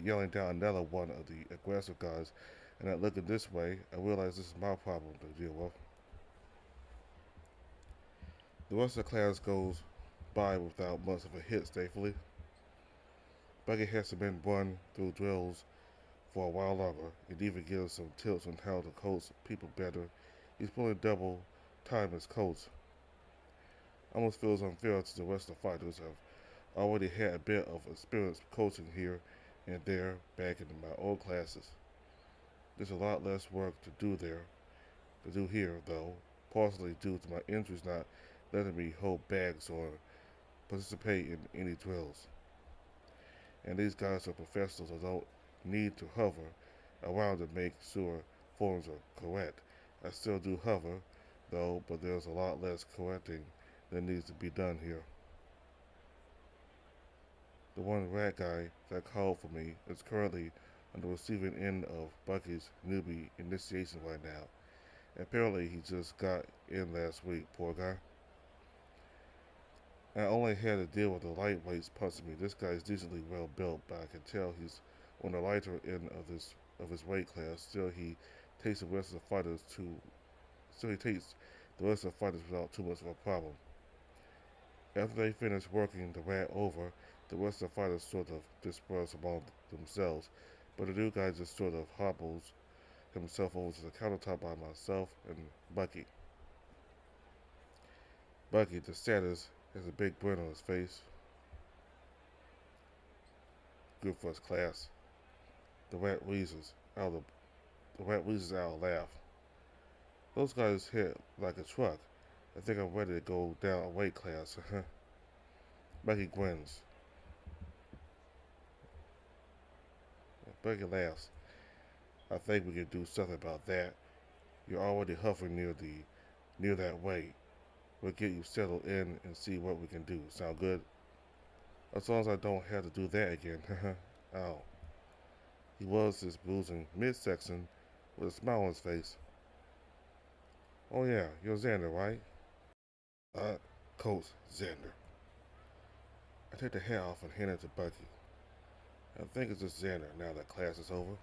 yelling down another one of the aggressive guys, and not looking this way, I realize this is my problem to deal with. The rest of the class goes by without much of a hit, thankfully. Bucky hasn't been run through drills for a while longer. It even gives some tips on how to coach people better. He's pulling double time as coach. Almost feels unfair to the rest of the fighters. I've already had a bit of experience coaching here and there back in my old classes. There's a lot less work to do here though, partially due to my injuries not letting me hold bags or participate in any drills. And these guys are professionals that don't need to hover around to make sure forms are correct. I still do hover, though, but there's a lot less correcting that needs to be done here. The one rat guy that called for me is currently on the receiving end of Bucky's newbie initiation right now. Apparently, he just got in last week, poor guy. I only had to deal with the lightweights punching me. This guy is decently well built, but I can tell he's on the lighter end of his weight class. Takes the rest of the fighters to still he takes the rest of the fighters without too much of a problem. After they finish working the rat over, the rest of the fighters sort of disperse among themselves, but the new guy just sort of hobbles himself over to the countertop by myself and Bucky. Bucky, the status, has a big grin on his face. Good for his class. The rat wheezes out of the rat wheezes out a laugh. Those guys hit like a truck. I think I'm ready to go down a weight class. Bucky grins. Bucky laughs. I think we can do something about that. You're already hovering near that weight. We'll get you settled in and see what we can do. Sound good? As long as I don't have to do that again. Ow. He was his bruising midsection with a smile on his face. Oh yeah, you're Xander, right? Uh, Coach Xander. I take the hat off and hand it to Bucky. I think it's just Xander now that class is over.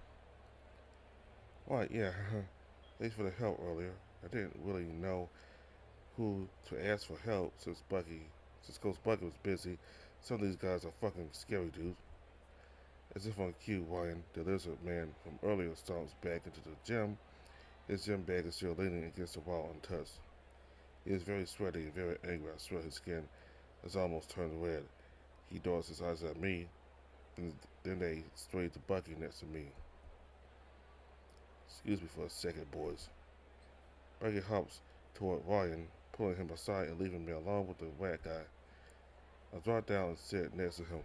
Right, yeah. Thanks for the help earlier. I didn't really know who to ask for help since Coach Bucky was busy. Some of these guys are fucking scary dudes. As if on cue, Ryan, the lizard man from earlier, stomps back into the gym. His gym bag is still leaning against the wall untouched. He is very sweaty and very angry. I swear his skin has almost turned red. He darts his eyes at me, and then they stray to Bucky next to me. Excuse me for a second, boys. Bucky hops toward Ryan, pulling him aside and leaving me alone with the rat guy. I drop down and sit next to him.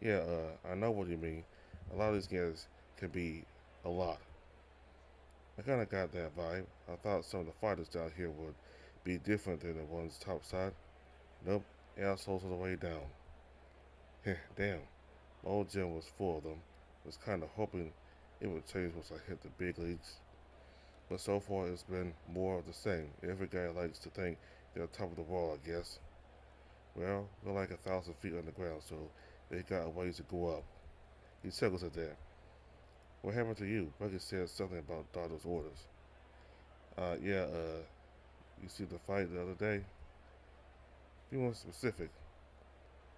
Yeah, I know what you mean. A lot of these guys can be a lot. I kinda got that vibe. I thought some of the fighters down here would be different than the ones topside. Nope, assholes all the way down. Damn, my old gym was full of them. Was kinda hoping it would change once I hit the big leagues. But so far it's been more of the same. Every guy likes to think they're top of the world, I guess. Well, we're like 1,000 feet underground, so they got a ways to go up. He chuckles at that. What happened to you? Bucky said something about daughter's orders. Yeah, you see the fight the other day? Be more specific.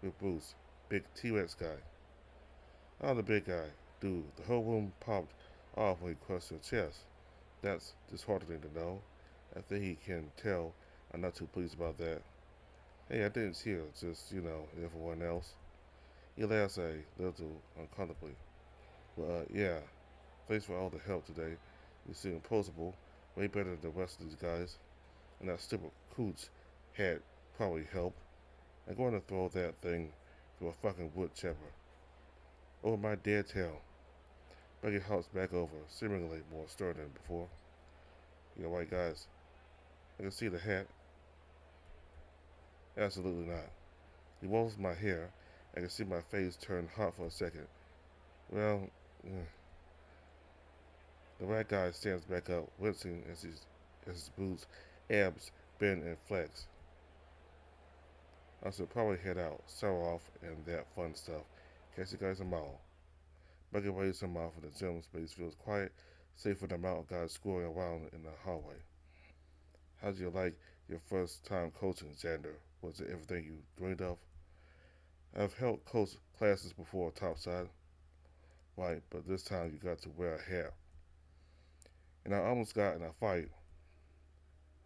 With Bruce. Big T-Rex guy. Oh, the big guy. Dude, the whole room popped off when he crushed your chest. That's disheartening to know. I think he can tell I'm not too pleased about that. Hey, I didn't cheer, just, everyone else. He laughs a little uncomfortably. But, yeah, thanks for all the help today. You seem imposable, way better than the rest of these guys. And that stupid cooch hat probably helped. I'm going to throw that thing through a fucking wood chipper. Over my dead tail. Becky hops back over, seemingly more stern than before. You know, right, guys? I can see the hat. Absolutely not. He rolls my hair. I can see my face turn hot for a second. Well, the rat guy stands back up, wincing as his boots, abs bend and flex. I should probably head out, shower off, and that fun stuff. Catch you guys tomorrow. Bucky waves him off in the gym space feels quiet, save for the amount of guys screwing around in the hallway. How'd you like your first time coaching, Xander? Was it everything you dreamed of? I've held coach classes before, topside. Right, but this time you got to wear a hat. And I almost got in a fight.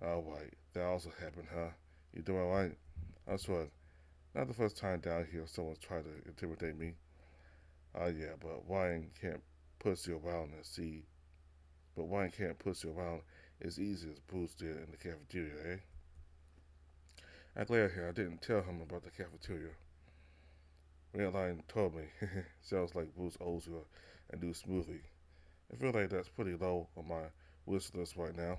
Alright, that also happened, huh? You doing alright? I swear, not the first time down here someone's tried to intimidate me. Yeah, but Ryan can't push you around and see. But Ryan can't push you around as easy as Bruce did in the cafeteria, eh? I'm glad here I didn't tell him about the cafeteria. Redline told me. Sounds like Bruce owes you a new smoothie. I feel like that's pretty low on my wish list right now.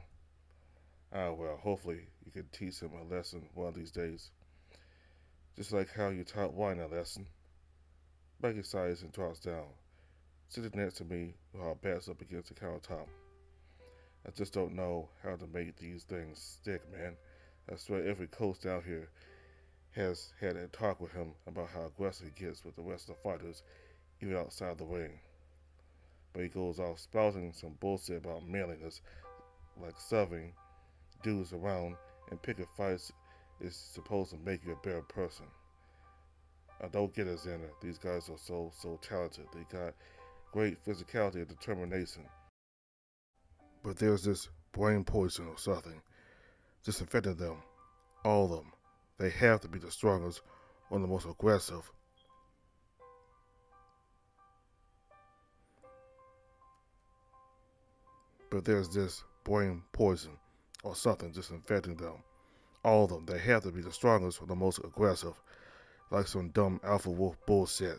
Well, hopefully you can teach him a lesson one of these days. Just like how you taught Ryan a lesson. Becky sighs and drops down, sitting next to me with her backs up against the countertop. I just don't know how to make these things stick, man. I swear every coach down here has had a talk with him about how aggressive he gets with the rest of the fighters, even outside the ring. But he goes off spouting some bullshit about manliness, like serving dudes around and picking fights is supposed to make you a better person. I don't get it, Xander. These guys are so talented. They got great physicality and determination. But there's this brain poison or something just infected them. All of them. They have to be the strongest or the most aggressive. But there's this brain poison or something just infecting them. All of them. They have to be the strongest or the most aggressive. Like some dumb alpha wolf bullshit.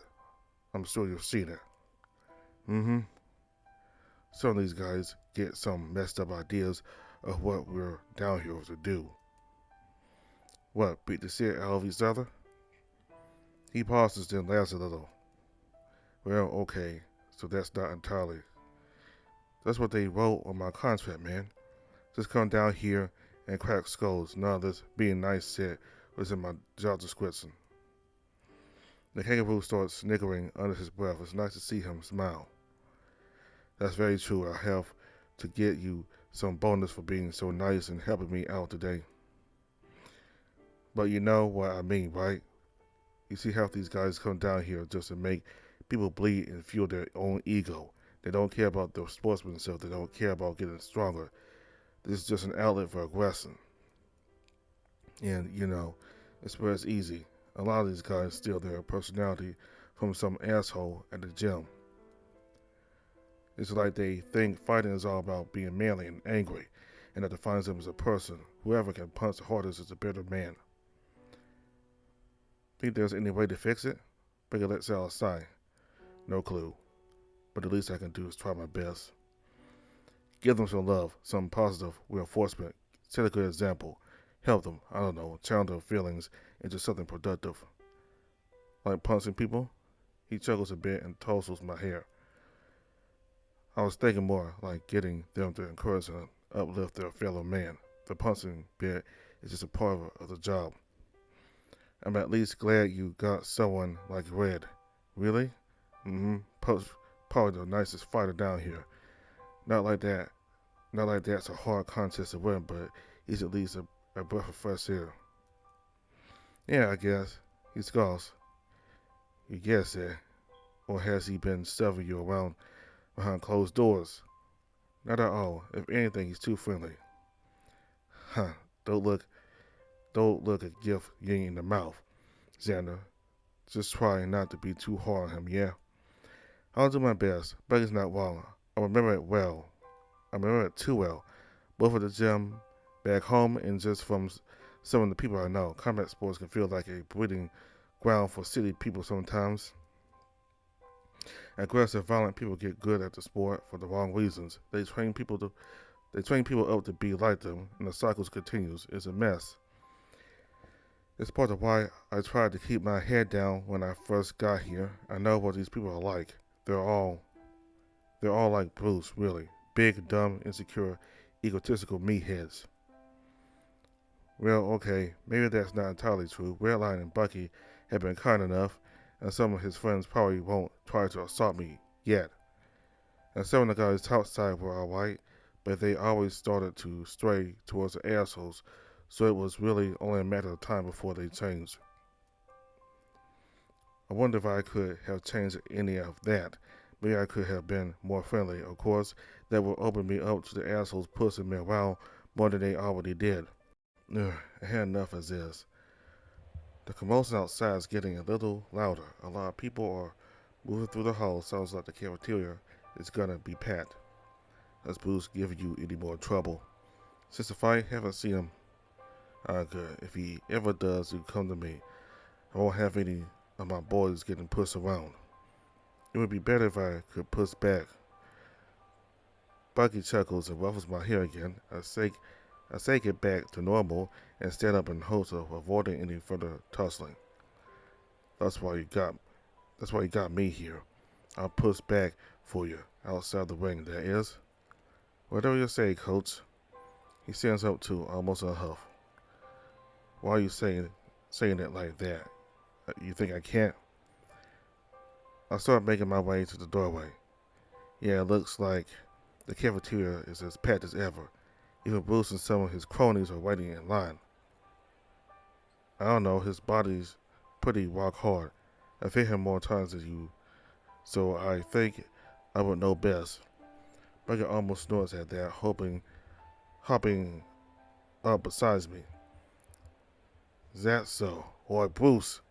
I'm sure you've seen it. Mm-hmm. Some of these guys get some messed up ideas of what we're down here to do. What, beat the shit out of each other? He pauses, then laughs a little. Well, okay, so that's not entirely. That's what they wrote on my contract, man. Just come down here and crack skulls. None of this being nice shit was in my job description. The kangaroo starts snickering under his breath. It's nice to see him smile. That's very true. I have to get you some bonus for being so nice and helping me out today. But you know what I mean, right? You see how these guys come down here just to make people bleed and fuel their own ego. They don't care about their sportsmanship. They don't care about getting stronger. This is just an outlet for aggression. And, it's where it's easy. A lot of these guys steal their personality from some asshole at the gym. It's like they think fighting is all about being manly and angry, and that defines them as a person. Whoever can punch the hardest is a better man. Think there's any way to fix it? Becky lets out a sigh. No clue. But the least I can do is try my best. Give them some love, some positive reinforcement. Set a good example. Help them, I don't know, channel their feelings into something productive. Like punching people? He chuckles a bit and tousles my hair. I was thinking more like getting them to encourage and uplift their fellow man. The punching bit is just a part of the job. I'm at least glad you got someone like Red. Really? Mm-hmm. Probably the nicest fighter down here. Not like that. Not like that's a hard contest to win, but he's at least a breath of fresh air. Yeah, I guess. He scoffs. You guess it. Or has he been shoving you around behind closed doors? Not at all. If anything, he's too friendly. Huh. Don't Don't look a gift Ying in the mouth, Xander. Just try not to be too hard on him, yeah? I'll do my best. Buddy's not wrong. I remember it well. I remember it too well. Both at the gym, back home, and just from some of the people I know. Combat sports can feel like a breeding ground for city people sometimes. Aggressive, violent people get good at the sport for the wrong reasons. They train people up to be like them, and the cycle continues. It's a mess. It's part of why I tried to keep my head down when I first got here. I know what these people are like. They're all like Bruce, really. Big, dumb, insecure, egotistical meatheads. Well, okay, maybe that's not entirely true. Redline and Bucky have been kind enough, and some of his friends probably won't try to assault me yet. And some of the guys outside were alright, but they always started to stray towards the assholes, so it was really only a matter of time before they changed. I wonder if I could have changed any of that. Maybe I could have been more friendly. Of course, that would open me up to the assholes pushing me around more than they already did. Ugh, I had enough as is. The commotion outside is getting a little louder. A lot of people are moving through the hall. Sounds like the cafeteria is gonna be packed. Does Bruce give you any more trouble? Since the fight, haven't seen him. Good. If he ever does, you come to me. I won't have any of my boys getting pushed around. It would be better if I could push back. Bucky chuckles and ruffles my hair again. I say get back to normal and stand up in hopes of avoiding any further tussling. That's why you got me here. I'll push back for you outside the ring, that is. Whatever you say, coach. He stands up too, almost in a huff. Why are you saying it like that? You think I can't? I start making my way to the doorway. Yeah, it looks like the cafeteria is as packed as ever. Even Bruce and some of his cronies are waiting in line. I don't know, his body's pretty rock hard. I've hit him more times than you, so I think I would know best. Bucky almost snorts at that, hopping up beside me. Is that so? Boy, Bruce.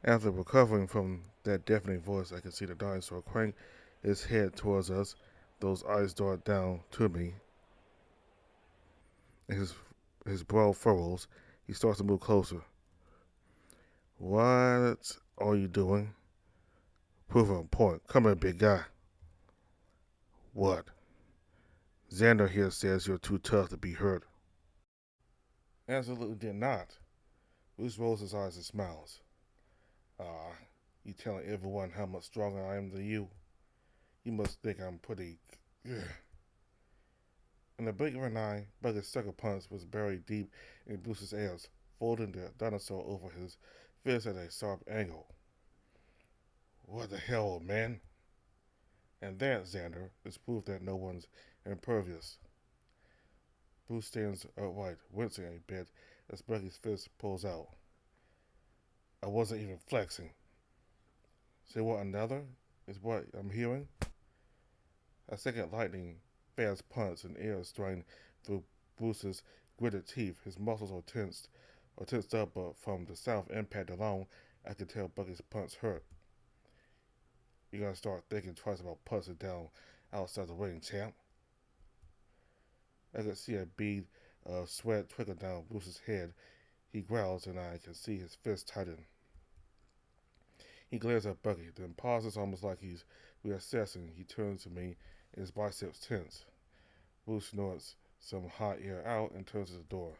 After recovering from that deafening voice, I can see the dinosaur crank his head towards us. Those eyes dart down to me. And his brow furrows. He starts to move closer. What are you doing? Prove a point. Come here, big guy. What? Xander here says you're too tough to be hurt. Absolutely did not. Bruce rolls his eyes and smiles. You telling everyone how much stronger I am than you? You must think I'm pretty. Ugh. In the blink of an eye, Bucky's sucker punch was buried deep in Bruce's ass, folding the dinosaur over his fist at a sharp angle. What the hell, old man? And that, Xander, is proof that no one's impervious. Bruce stands upright, wincing a bit as Bucky's fist pulls out. I wasn't even flexing. Say what, another? Is what I'm hearing? A second lightning fast punch and air strained through Bruce's gritted teeth. His muscles are tensed up, but from the sound impact alone, I could tell Bucky's punch hurt. You're gonna start thinking twice about punching down outside the ring, champ. I could see a bead of sweat trickle down Bruce's head. He growls, and I can see his fist tighten. He glares at Bucky, then pauses almost like he's reassessing. He turns to me, and his biceps tense. Bruce snorts some hot air out and turns to the door.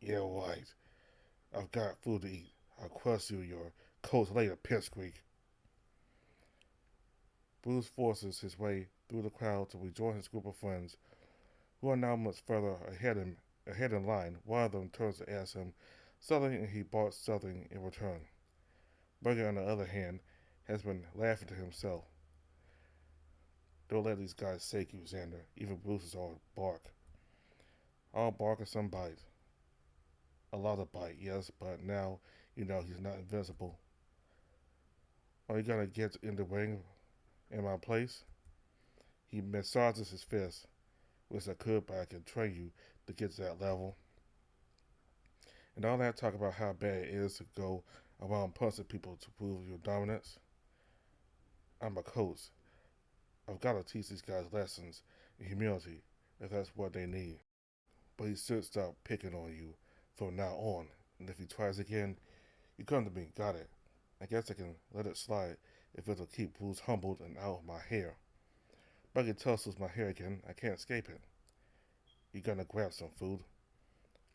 Yeah, right. I've got food to eat. I'll crush you your coats later, pipsqueak. Bruce forces his way through the crowd to rejoin his group of friends, who are now much further ahead in line. One of them turns to ask him something, and he barks something in return. Bucky, on the other hand, has been laughing to himself. Don't let these guys shake you, Xander. Even Bruce is all bark. All bark and some bite. A lot of bite, yes, but now you know he's not invincible. Are you gonna get in the ring in my place? He massages his fist. Wish I could, but I can train you to get to that level. And all that talk about how bad it is to go around punching people to prove your dominance. I'm a coach. I've got to teach these guys lessons in humility if that's what they need. But he should stop picking on you from now on. And if he tries again, you come to me. Got it. I guess I can let it slide if it'll keep Bruce humbled and out of my hair. But I can tussles my hair again. I can't escape it. You gonna grab some food?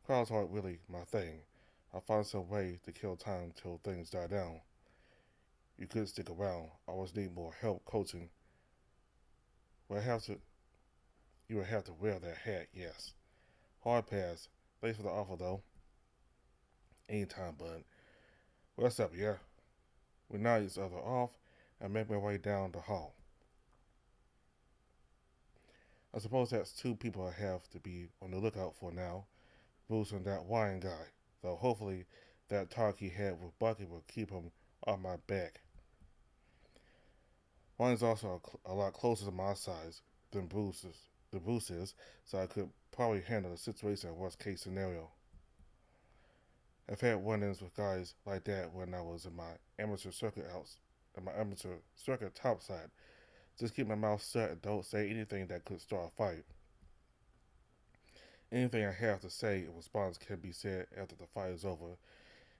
Crowds aren't really my thing. I'll find some way to kill time till things die down. You could stick around. I always need more help coaching. But I have to. You would have to wear that hat. Yes. Hard pass. Thanks for the offer though. Anytime, bud. What's up, yeah? We nod each other off and make my way down the hall. I suppose that's two people I have to be on the lookout for now. Bruce and that wine guy. Though hopefully that talk he had with Bucky will keep him off my back. Wine's also a lot closer to my size than Bruce is, so I could probably handle the situation in worst case scenario. I've had run-ins with guys like that when I was in my amateur circuit topside. Just keep my mouth shut and don't say anything that could start a fight. Anything I have to say in response can be said after the fight is over,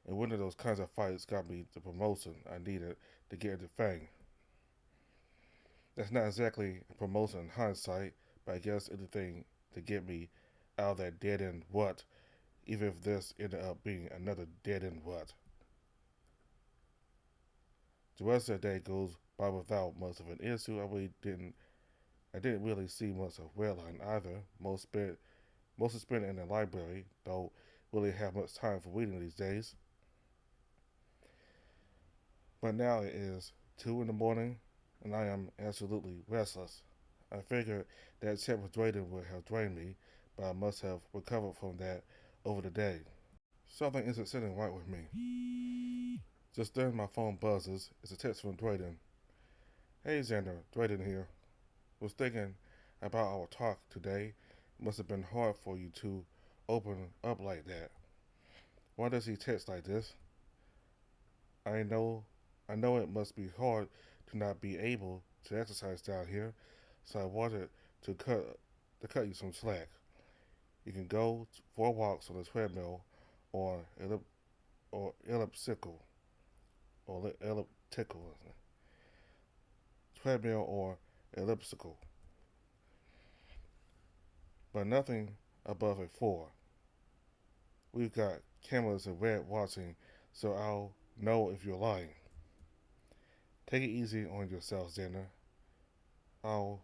and one of those kinds of fights got me the promotion I needed to get into Fang. That's not exactly a promotion in hindsight, but I guess anything to get me out of that dead end rut, even if this ended up being another dead end rut. The rest of the day goes by without much of an issue. I didn't really see much of Redline either. Most spent it in the library, don't really have much time for reading these days. But now it is 2 in the morning, and I am absolutely restless. I figured that chat with Drayden would have drained me, but I must have recovered from that over the day. Something isn't sitting right with me. Just then my phone buzzes. It's a text from Drayden. Hey Xander, Drayden here. Was thinking about our talk today. It must have been hard for you to open up like that. Why does he text like this? I know I know it must be hard to not be able to exercise down here, so I wanted to cut you some slack. You can go for walks on the treadmill or or elliptical or elliptical treadmill or elliptical, but nothing above a 4. We've got cameras in red watching, so I'll know if you're lying. Take it easy on yourself, Xander. I'll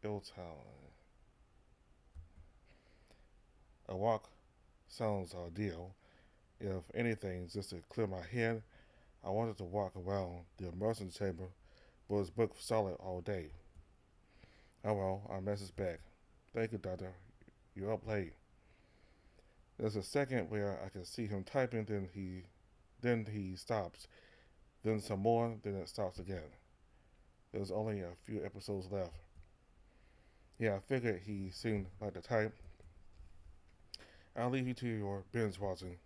ill tell. A walk sounds ideal. If anything, just to clear my head, I wanted to walk around the immersion chamber, but was booked solid all day. Oh well, I messaged back. Thank you, Doctor. You're up late. There's a second where I can see him typing, then he stops. Then some more, then it stops again. There's only a few episodes left. Yeah, I figured he seemed like the type. I'll leave you to your binge watching.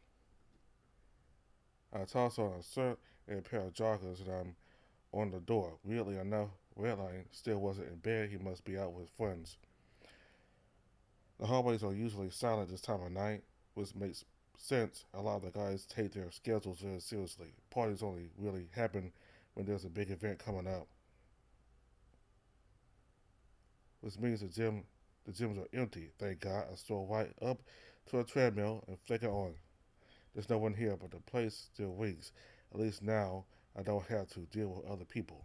I toss on a shirt and a pair of joggers and I'm on the door. Weirdly enough, Redline still wasn't in bed. He must be out with friends. The hallways are usually silent this time of night, which makes sense. A lot of the guys take their schedules very seriously. Parties only really happen when there's a big event coming up, which means the gyms are empty. Thank God. I stroll right up to a treadmill and flick it on. There's no one here, but the place still reeks. At least now I don't have to deal with other people.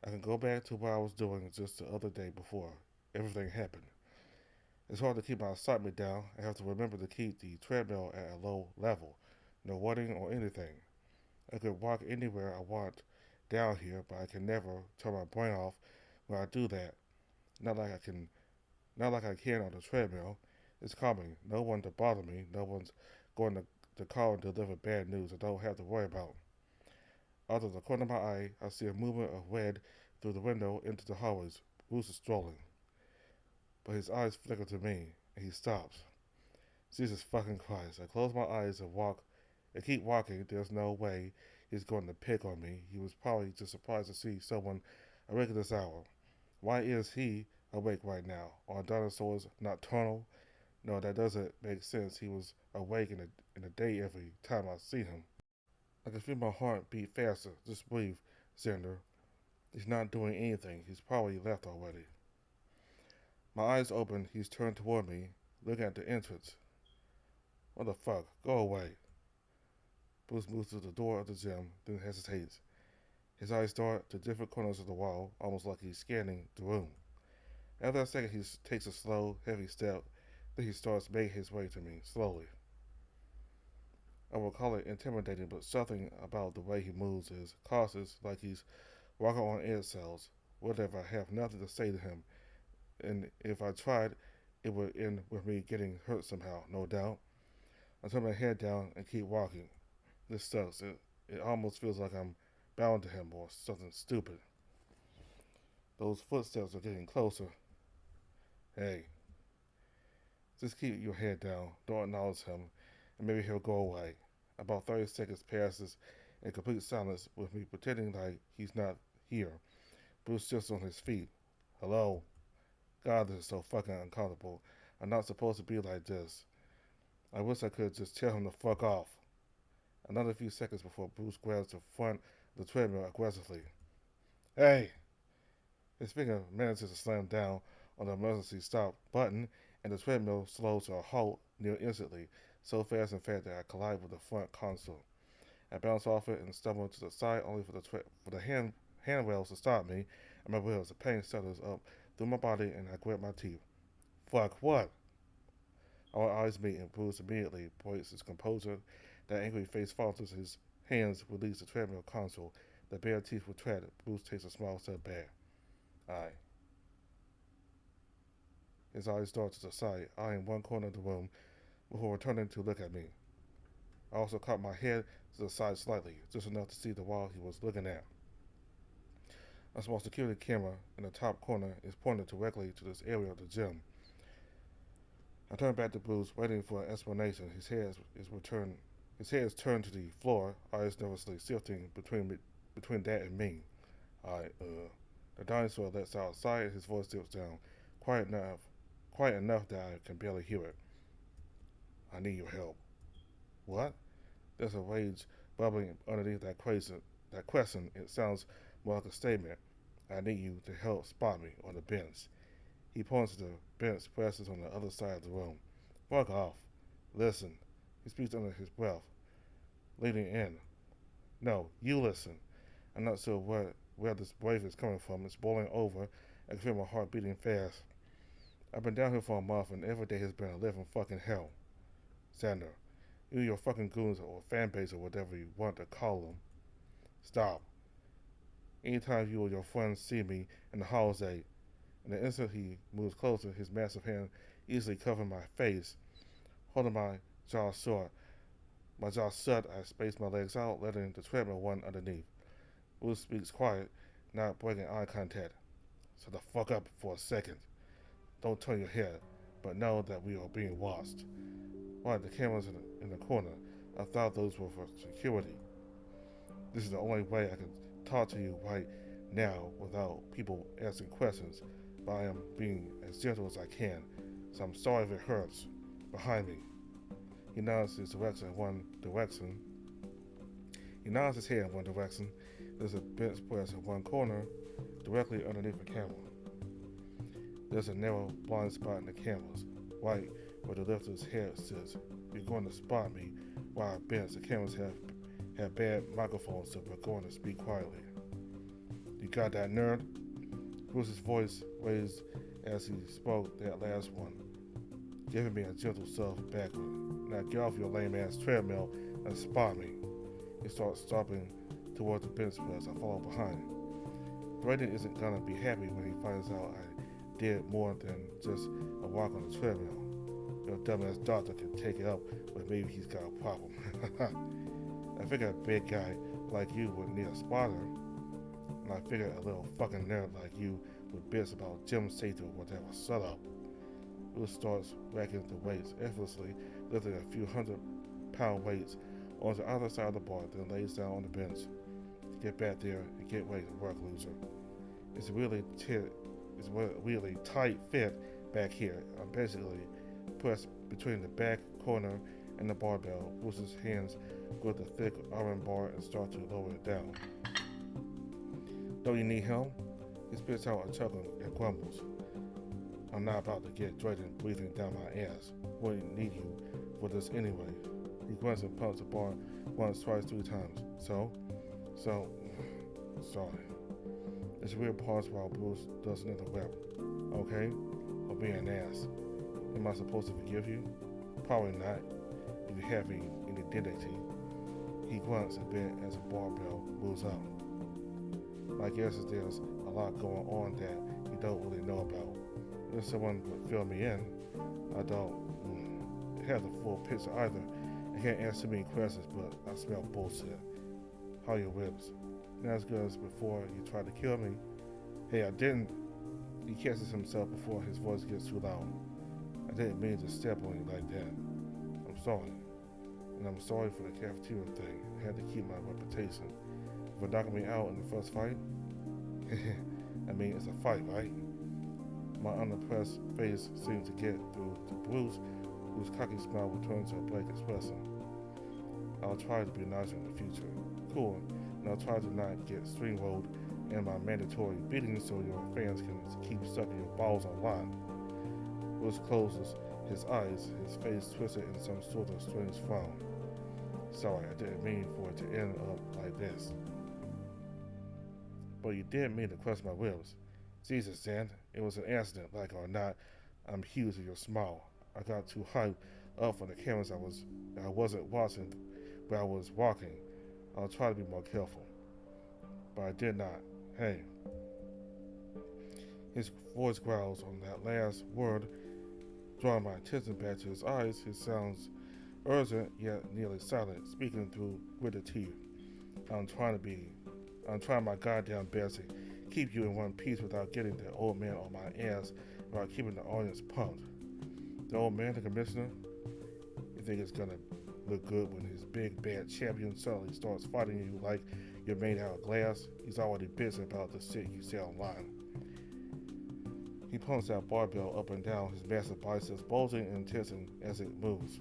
I can go back to what I was doing just the other day before everything happened. It's hard to keep my excitement down. I have to remember to keep the treadmill at a low level. No running or anything. I could walk anywhere I want down here, but I can never turn my brain off when I do that. Not like I can not like I can on the treadmill. It's calming. No one to bother me. No one's going to call and deliver bad news I don't have to worry about. Out of the corner of my eye, I see a movement of red through the window into the hallways. Bruce is strolling, but his eyes flicker to me, and he stops. Jesus fucking Christ. I close my eyes and walk and keep walking. There's no way he's going to pick on me. He was probably just surprised to see someone awake at this hour. Why is he awake right now? Are dinosaurs nocturnal? No, that doesn't make sense. He was awake in a day every time I see him. I can feel my heart beat faster. Just breathe, Xander. He's not doing anything. He's probably left already. My eyes open. He's turned toward me, looking at the entrance. What the fuck? Go away. Bruce moves to the door of the gym, then hesitates. His eyes dart to different corners of the wall, almost like he's scanning the room. After a second, he takes a slow, heavy step. Then he starts making his way to me, slowly. I will call it intimidating, but something about the way he moves is cautious, like he's walking on eggshells. What if I have nothing to say to him? And if I tried, it would end with me getting hurt somehow, no doubt. I turn my head down and keep walking. This sucks. It almost feels like I'm bound to him or something stupid. Those footsteps are getting closer. Hey, just keep your head down. Don't acknowledge him, and maybe he'll go away. About 30 seconds passes in complete silence with me pretending like he's not here. Bruce just on his feet. Hello? God, this is so fucking uncomfortable. I'm not supposed to be like this. I wish I could just tell him to fuck off. Another few seconds before Bruce grabs the front of the treadmill aggressively. Hey! His finger manages to slam down on the emergency stop button, and the treadmill slows to a halt near instantly, so fast in fact that I collide with the front console. I bounce off it and stumble to the side, only for the handrails to stop me, and my wheels. The pain settles up through my body, and I grit my teeth. Fuck, what? Our eyes meet, and Bruce immediately breaks his composure. That angry face falters, his hands release the treadmill console. The bare teeth retract. Bruce takes a small step back. Aye. His eyes dart to the side, eyeing one corner of the room before returning to look at me. I also caught my head to the side slightly, just enough to see the wall he was looking at. A small security camera in the top corner is pointed directly to this area of the gym. I turn back to Bruce, waiting for an explanation. His head is turned to the floor, eyes nervously shifting between that and me. The dinosaur lets out a sigh as his voice dips down, quiet enough that I can barely hear it. I need your help. What? There's a rage bubbling underneath that question. It sounds more like a statement. I need you to help spot me on the bench. He points to the bench presses on the other side of the room. Fuck off. Listen. He speaks under his breath, leaning in. No, you listen. I'm not sure where this wave is coming from. It's boiling over. I can feel my heart beating fast. I've been down here for a month, and every day has been a living fucking hell. Xander, you and your fucking goons or fan base or whatever you want to call them. Stop. Anytime you or your friends see me in the halls, and the instant he moves closer, his massive hand easily covering my face, holding my jaw shut. My jaw shut, I space my legs out, letting the treadmill run underneath. Bruce speaks quiet, not breaking eye contact. Shut the fuck up for a second. Don't turn your head, but know that we are being watched. Why, the cameras in the corner. I thought those were for security. This is the only way I can talk to you right now without people asking questions, but I am being as gentle as I can, so I'm sorry if it hurts. Behind me. He nods his direction in one direction. He nods his head in one direction. There's a bench press in one corner, directly underneath the camera. There's a narrow blind spot in the cameras, right where the lifter's head sits. You're going to spot me while I bench. The cameras have bad microphones, so we're going to speak quietly. You got that, nerd? Bruce's voice raised as he spoke that last one, giving me a gentle shove backward. Now get off your lame ass treadmill and spot me. He starts stomping toward the bench press. I follow behind. Brayden isn't gonna be happy when he finds out I did more than just a walk on the treadmill. Your dumbass doctor can take it up, but maybe he's got a problem. I figured a big guy like you would need a spotter, and I figured a little fucking nerd like you would bitch about gym safety or whatever. Shut up. Bruce starts racking the weights effortlessly, lifting a few 100-pound weights on the other side of the bar, then lays down on the bench. Get back there and get ready to work, loser. It's it's really tight fit back here. I'm basically pressed between the back corner and the barbell. Bruce's hands go to the thick iron bar and start to lower it down. Don't you need help? He spits out a chuckle and grumbles. I'm not about to get Drayton breathing down my ass. Wouldn't need you for this anyway. He grunts and pumps the bar once, twice, 3 times. So, sorry. It's a weird pause while Bruce does another rep. Okay? Or being an ass. Am I supposed to forgive you? Probably not. If you have any dignity. He grunts a bit as the barbell moves up. My guess is there's a lot going on that you don't really know about. If someone would fill me in, I don't have the full picture either. I can't answer too many questions, but I smell bullshit. How are your ribs? Not as good as before you tried to kill me. Hey, I didn't. He catches himself before his voice gets too loud. I didn't mean to step on you like that. I'm sorry. And I'm sorry for the cafeteria thing. I had to keep my reputation. For knocking me out in the first fight? I mean, it's a fight, right? My unimpressed face seemed to get through to Bruce, whose cocky smile returned to a blank expression. I'll try to be nicer in the future. Cool. And I'll try to not get steamrolled in my mandatory beating so your fans can keep sucking your balls online. Bruce closes his eyes, his face twisted in some sort of strange frown. Sorry, I didn't mean for it to end up like this. But you did mean to crush my ribs. Jesus, Sand, it was an accident, like or not. I'm huge in your smile. I got too hyped up for the cameras I wasn't watching, but I was walking. I'll try to be more careful. But I did not. Hey. His voice growls on that last word, drawing my attention back to his eyes. His sounds urgent yet nearly silent, speaking through gritted teeth. I'm trying my goddamn best to keep you in one piece without getting the old man on my ass, while keeping the audience pumped. The old man, the commissioner, you think it's gonna look good when his big bad champion suddenly starts fighting you like you're made out of glass? He's already busy about the shit you say online. He pumps that barbell up and down, his massive biceps bulging and tensing as it moves.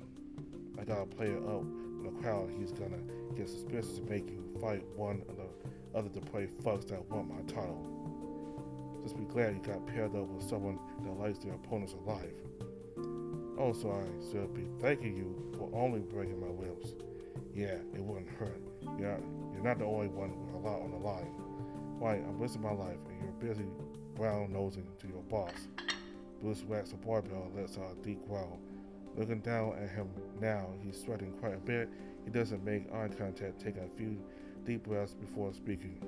I gotta play it up in the crowd. He's gonna get suspicious to make you fight one of the other depraved fucks that want my title. Just be glad you got paired up with someone that likes their opponents alive. Also, I should be thanking you for only breaking my ribs. Yeah, it wouldn't hurt. You're not the only one with a lot on the line. Why, I'm risking my life and you're busy brown-nosing to your boss. Bruce whacks the barbell and lets out a deep growl. Looking down at him now, he's sweating quite a bit. He doesn't make eye contact, taking a few deep breaths before speaking.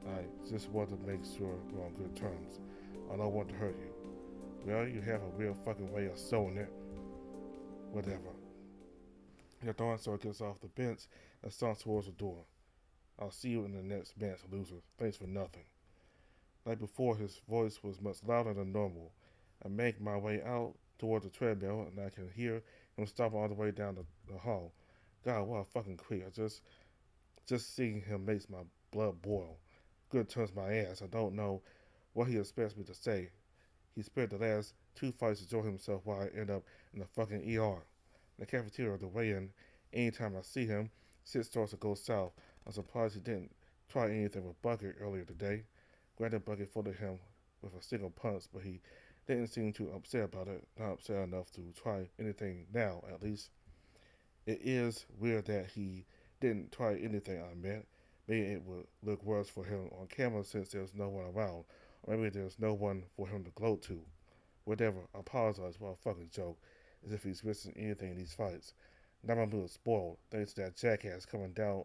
I just want to make sure we're on good terms. I don't want to hurt you. Well, you have a real fucking way of sewing it. Whatever. Your throwing star gets off the bench and stomps towards the door. I'll see you in the next match, loser. Thanks for nothing. Like before, his voice was much louder than normal. I make my way out toward the treadmill and I can hear him stopping all the way down the hall. God, what a fucking creep. Just seeing him makes my blood boil. Good turns my ass. I don't know what he expects me to say. He spent the last 2 fights to enjoy himself while I end up in the fucking ER. In the cafeteria, the weigh-in, anytime I see him, shit starts to go south. I'm surprised he didn't try anything with Bucket earlier today. Granted, Bucket folded him with a single punch, but he didn't seem too upset about it. Not upset enough to try anything now, at least. It is weird that he didn't try anything I meant. Maybe it would look worse for him on camera since there's no one around. Or maybe there's no one for him to gloat to. Whatever, I apologize for a fucking joke, as if he's risking anything in these fights. Now my mood is spoiled, thanks to that jackass coming down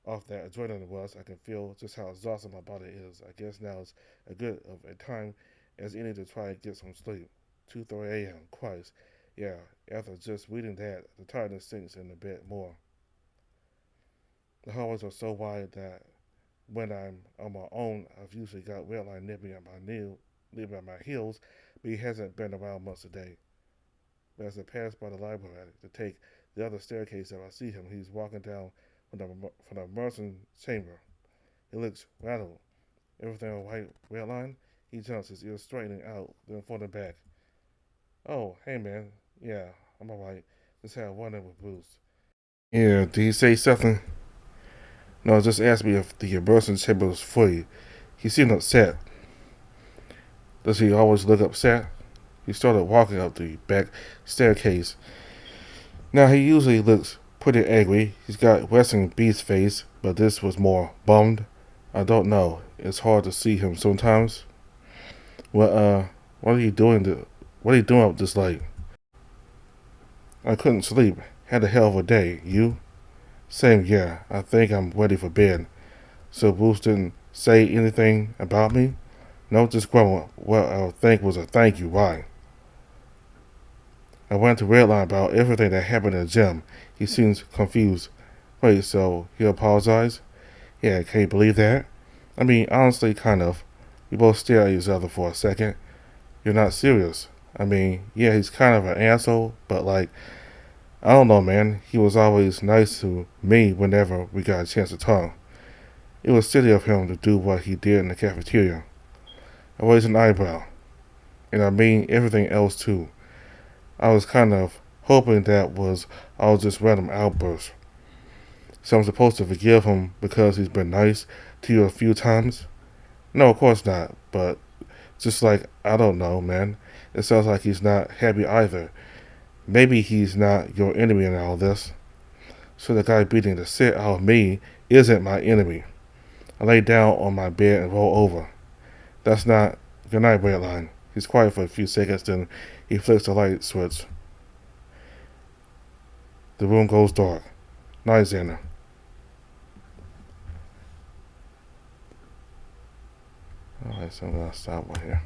off that adrenaline rush. I can feel just how exhausted my body is. I guess now is as good of a time as any to try and get some sleep. 2:30 a.m., Christ. Yeah, after just reading that, the tiredness sinks in a bit more. The hallways are so wide that when I'm on my own, I've usually got red line nipping at my heels, but he hasn't been around much today. But as I pass by the library to take the other staircase up, I see him. He's walking down from the immersion chamber. He looks rattled. Everything on white red line. He jumps, his ears straightening out, then falling back. Oh, hey man. Yeah, I'm alright. Just had one in with Bruce. Yeah, did he say something? No, just asked me if the immersion chamber was free. He seemed upset. Does he always look upset? He started walking up the back staircase. Now he usually looks pretty angry. He's got resting beast face, but this was more bummed. I don't know. It's hard to see him sometimes. Well, what are you doing? What are you doing up this late? I couldn't sleep. Had a hell of a day. You? Same, yeah. I think I'm ready for bed. So Bruce didn't say anything about me? No, just grumbled. What I think was a thank you. Why? I went to Redline about everything that happened in the gym. He seems confused. Wait, so he apologized? Yeah, can you believe that? I mean, honestly, kind of. We both stared at each other for a second. You're not serious. I mean, yeah, he's kind of an asshole, but like, I don't know, man. He was always nice to me whenever we got a chance to talk. It was silly of him to do what he did in the cafeteria. I raised an eyebrow. And I mean everything else too. I was kind of hoping that was all just random outbursts. So I'm supposed to forgive him because he's been nice to you a few times? No, of course not. But just like, I don't know, man. It sounds like he's not happy either. Maybe he's not your enemy in all this. So the guy beating the shit out of me isn't my enemy. I lay down on my bed and roll over. That's not good night, Redline. He's quiet for a few seconds, then he flicks the light switch. The room goes dark. Night, Xander. Alright, so I'm gonna stop right here.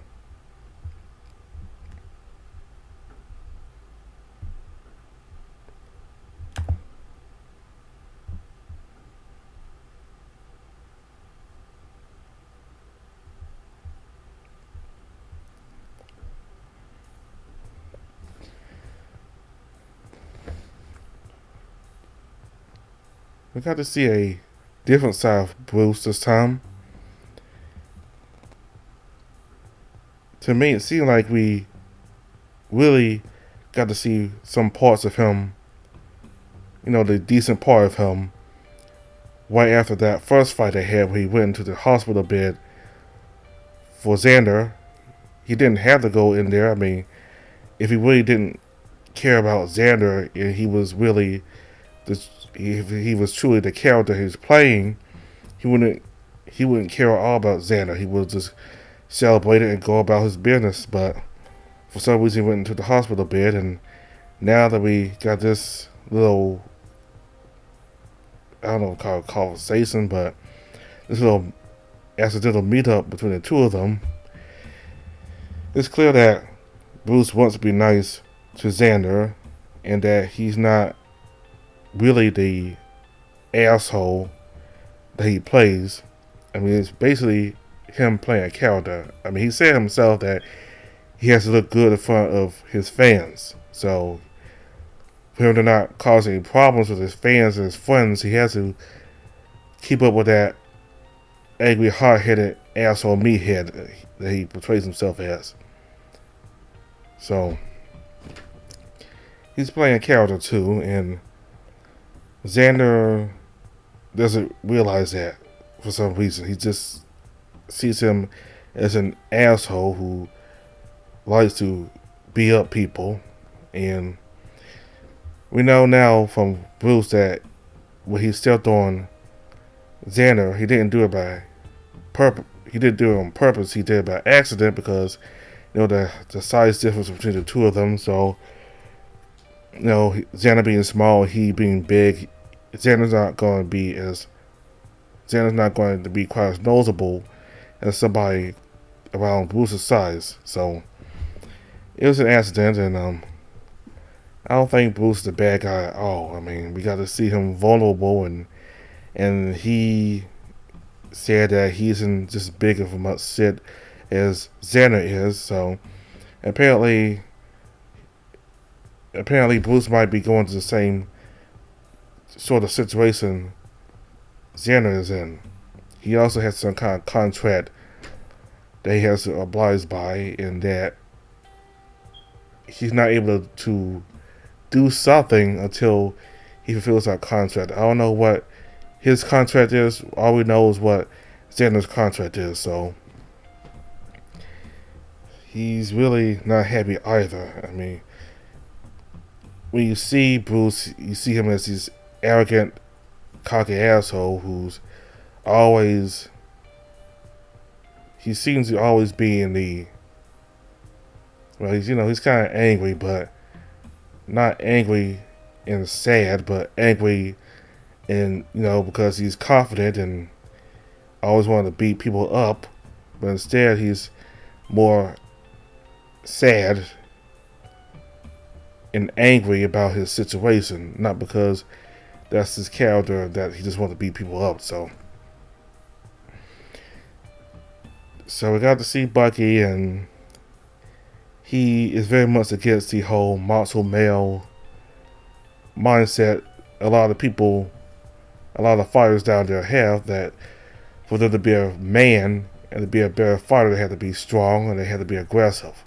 We got to see a different side of Bruce this time. To me, it seemed like we really got to see some parts of him, the decent part of him, right after that first fight they had where he went into the hospital bed for Xander. He didn't have to go in there. I mean, if he really didn't care about Xander, and he was really, if he was truly the character he's playing, he wouldn't care at all about Xander. He would just celebrate it and go about his business. But for some reason, he went into the hospital bed, and now that we got this little, I don't know, called conversation, but this little accidental meetup between the two of them, it's clear that Bruce wants to be nice to Xander, and that he's not really the asshole that he plays. I mean, it's basically him playing a character. I mean, he said himself that he has to look good in front of his fans. So, for him to not cause any problems with his fans and his friends, he has to keep up with that angry, hard-headed asshole meathead that he portrays himself as. So, he's playing a character too, and Xander doesn't realize that for some reason. He just sees him as an asshole who likes to beat up people. And we know now from Bruce that when he stepped on Xander, he didn't do it by purpose. He didn't do it on purpose. He did it by accident because the size difference between the two of them. So Xander being small, he being big, Xander's not going to be quite as noticeable as somebody around Bruce's size. So it was an accident, and I don't think Bruce is a bad guy at all. I mean, we got to see him vulnerable, and he said that he isn't just big of a much shit as Xander is. So Apparently, apparently Bruce might be going to the same sort of situation Xander is in. He also has some kind of contract that he has to oblige by, in that he's not able to do something until he fulfills that contract. I don't know what his contract is. All we know is what Xander's contract is. So he's really not happy either. I mean, when you see Bruce, you see him as this arrogant, cocky asshole who's always. He seems to always be in the. Well, he's kind of angry, but not angry and sad, but angry and because he's confident and always wanted to beat people up, but instead he's more sad and angry about his situation, not because that's his character that he just wants to beat people up. So we got to see Bucky, and he is very much against the whole macho male mindset a lot of people, a lot of fighters down there have, that for them to be a man and to be a better fighter, they have to be strong and they have to be aggressive.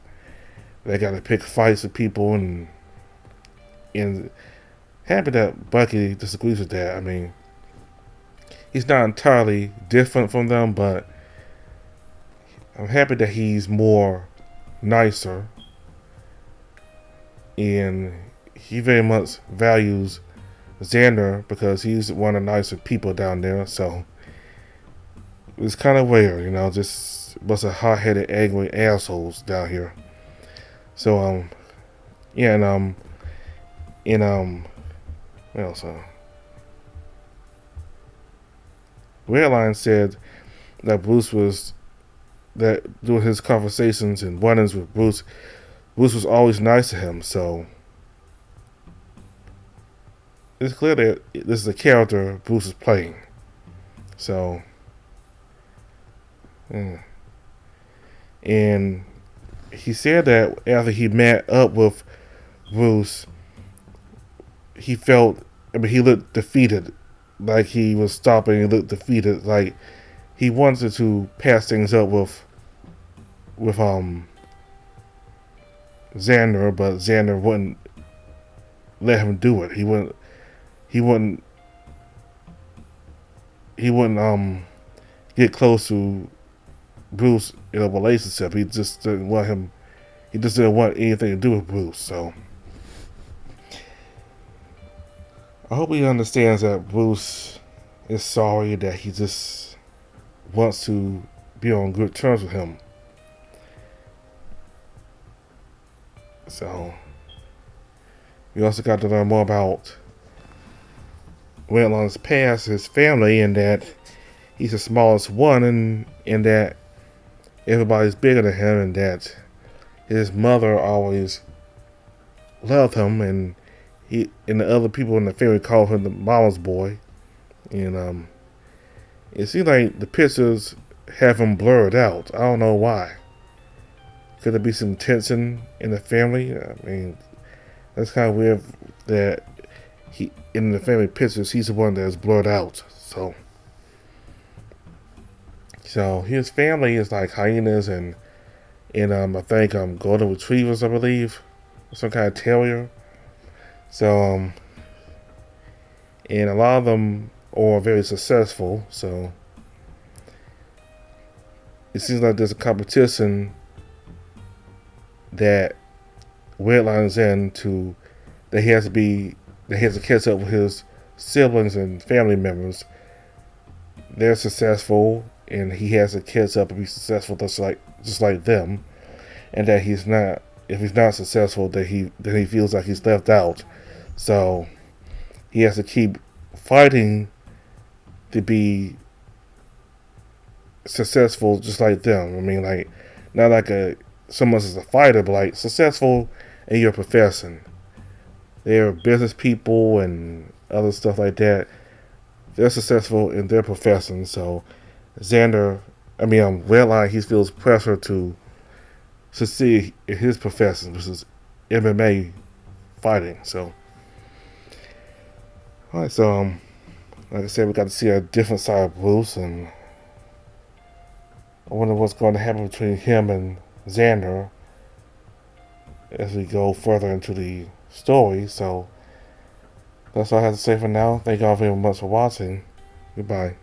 They got to pick fights with people, and happy that Bucky disagrees with that. I mean, he's not entirely different from them, but I'm happy that he's more nicer, and he very much values Xander because he's one of the nicer people down there. So it's kind of weird, just a bunch of hot-headed, angry assholes down here. So yeah, what else? Redline said that during his conversations and run-ins with Bruce was always nice to him. So it's clear that this is a character Bruce is playing. So, yeah. And he said that after he met up with Bruce, he looked defeated. Like he was stopping, he looked defeated. Like he wanted to pass things up with Xander, but Xander wouldn't let him do it. He wouldn't get close to Bruce in a relationship. He just didn't want anything to do with Bruce. So I hope he understands that Bruce is sorry, that he just wants to be on good terms with him. So we also got to learn more about Redline's past, his family, and that he's the smallest one, and that everybody's bigger than him, and that his mother always loved him, and the other people in the family call him the mama's boy. And it seems like the pictures have him blurred out. I don't know why. Could there be some tension in the family? I mean, that's kind of weird that in the family pictures, he's the one that's blurred out. So his family is like hyenas and I think golden retrievers, I believe, some kind of terrier. So and a lot of them are very successful. So it seems like there's a competition that Redline's in that he has to catch up with his siblings and family members. They're successful, and he has to catch up and be successful just like them. And that if he's not successful, then he feels like he's left out. So he has to keep fighting to be successful just like them. I mean, like, not like so much as a fighter, but like successful in your profession. They're business people and other stuff like that. They're successful in their profession. So Redline, he feels pressure to succeed in his profession, which is MMA fighting. So, all right. So, like I said, we got to see a different side of Bruce, and I wonder what's going to happen between him and Xander as we go further into the story. So, that's all I have to say for now. Thank you all very much for watching. Goodbye.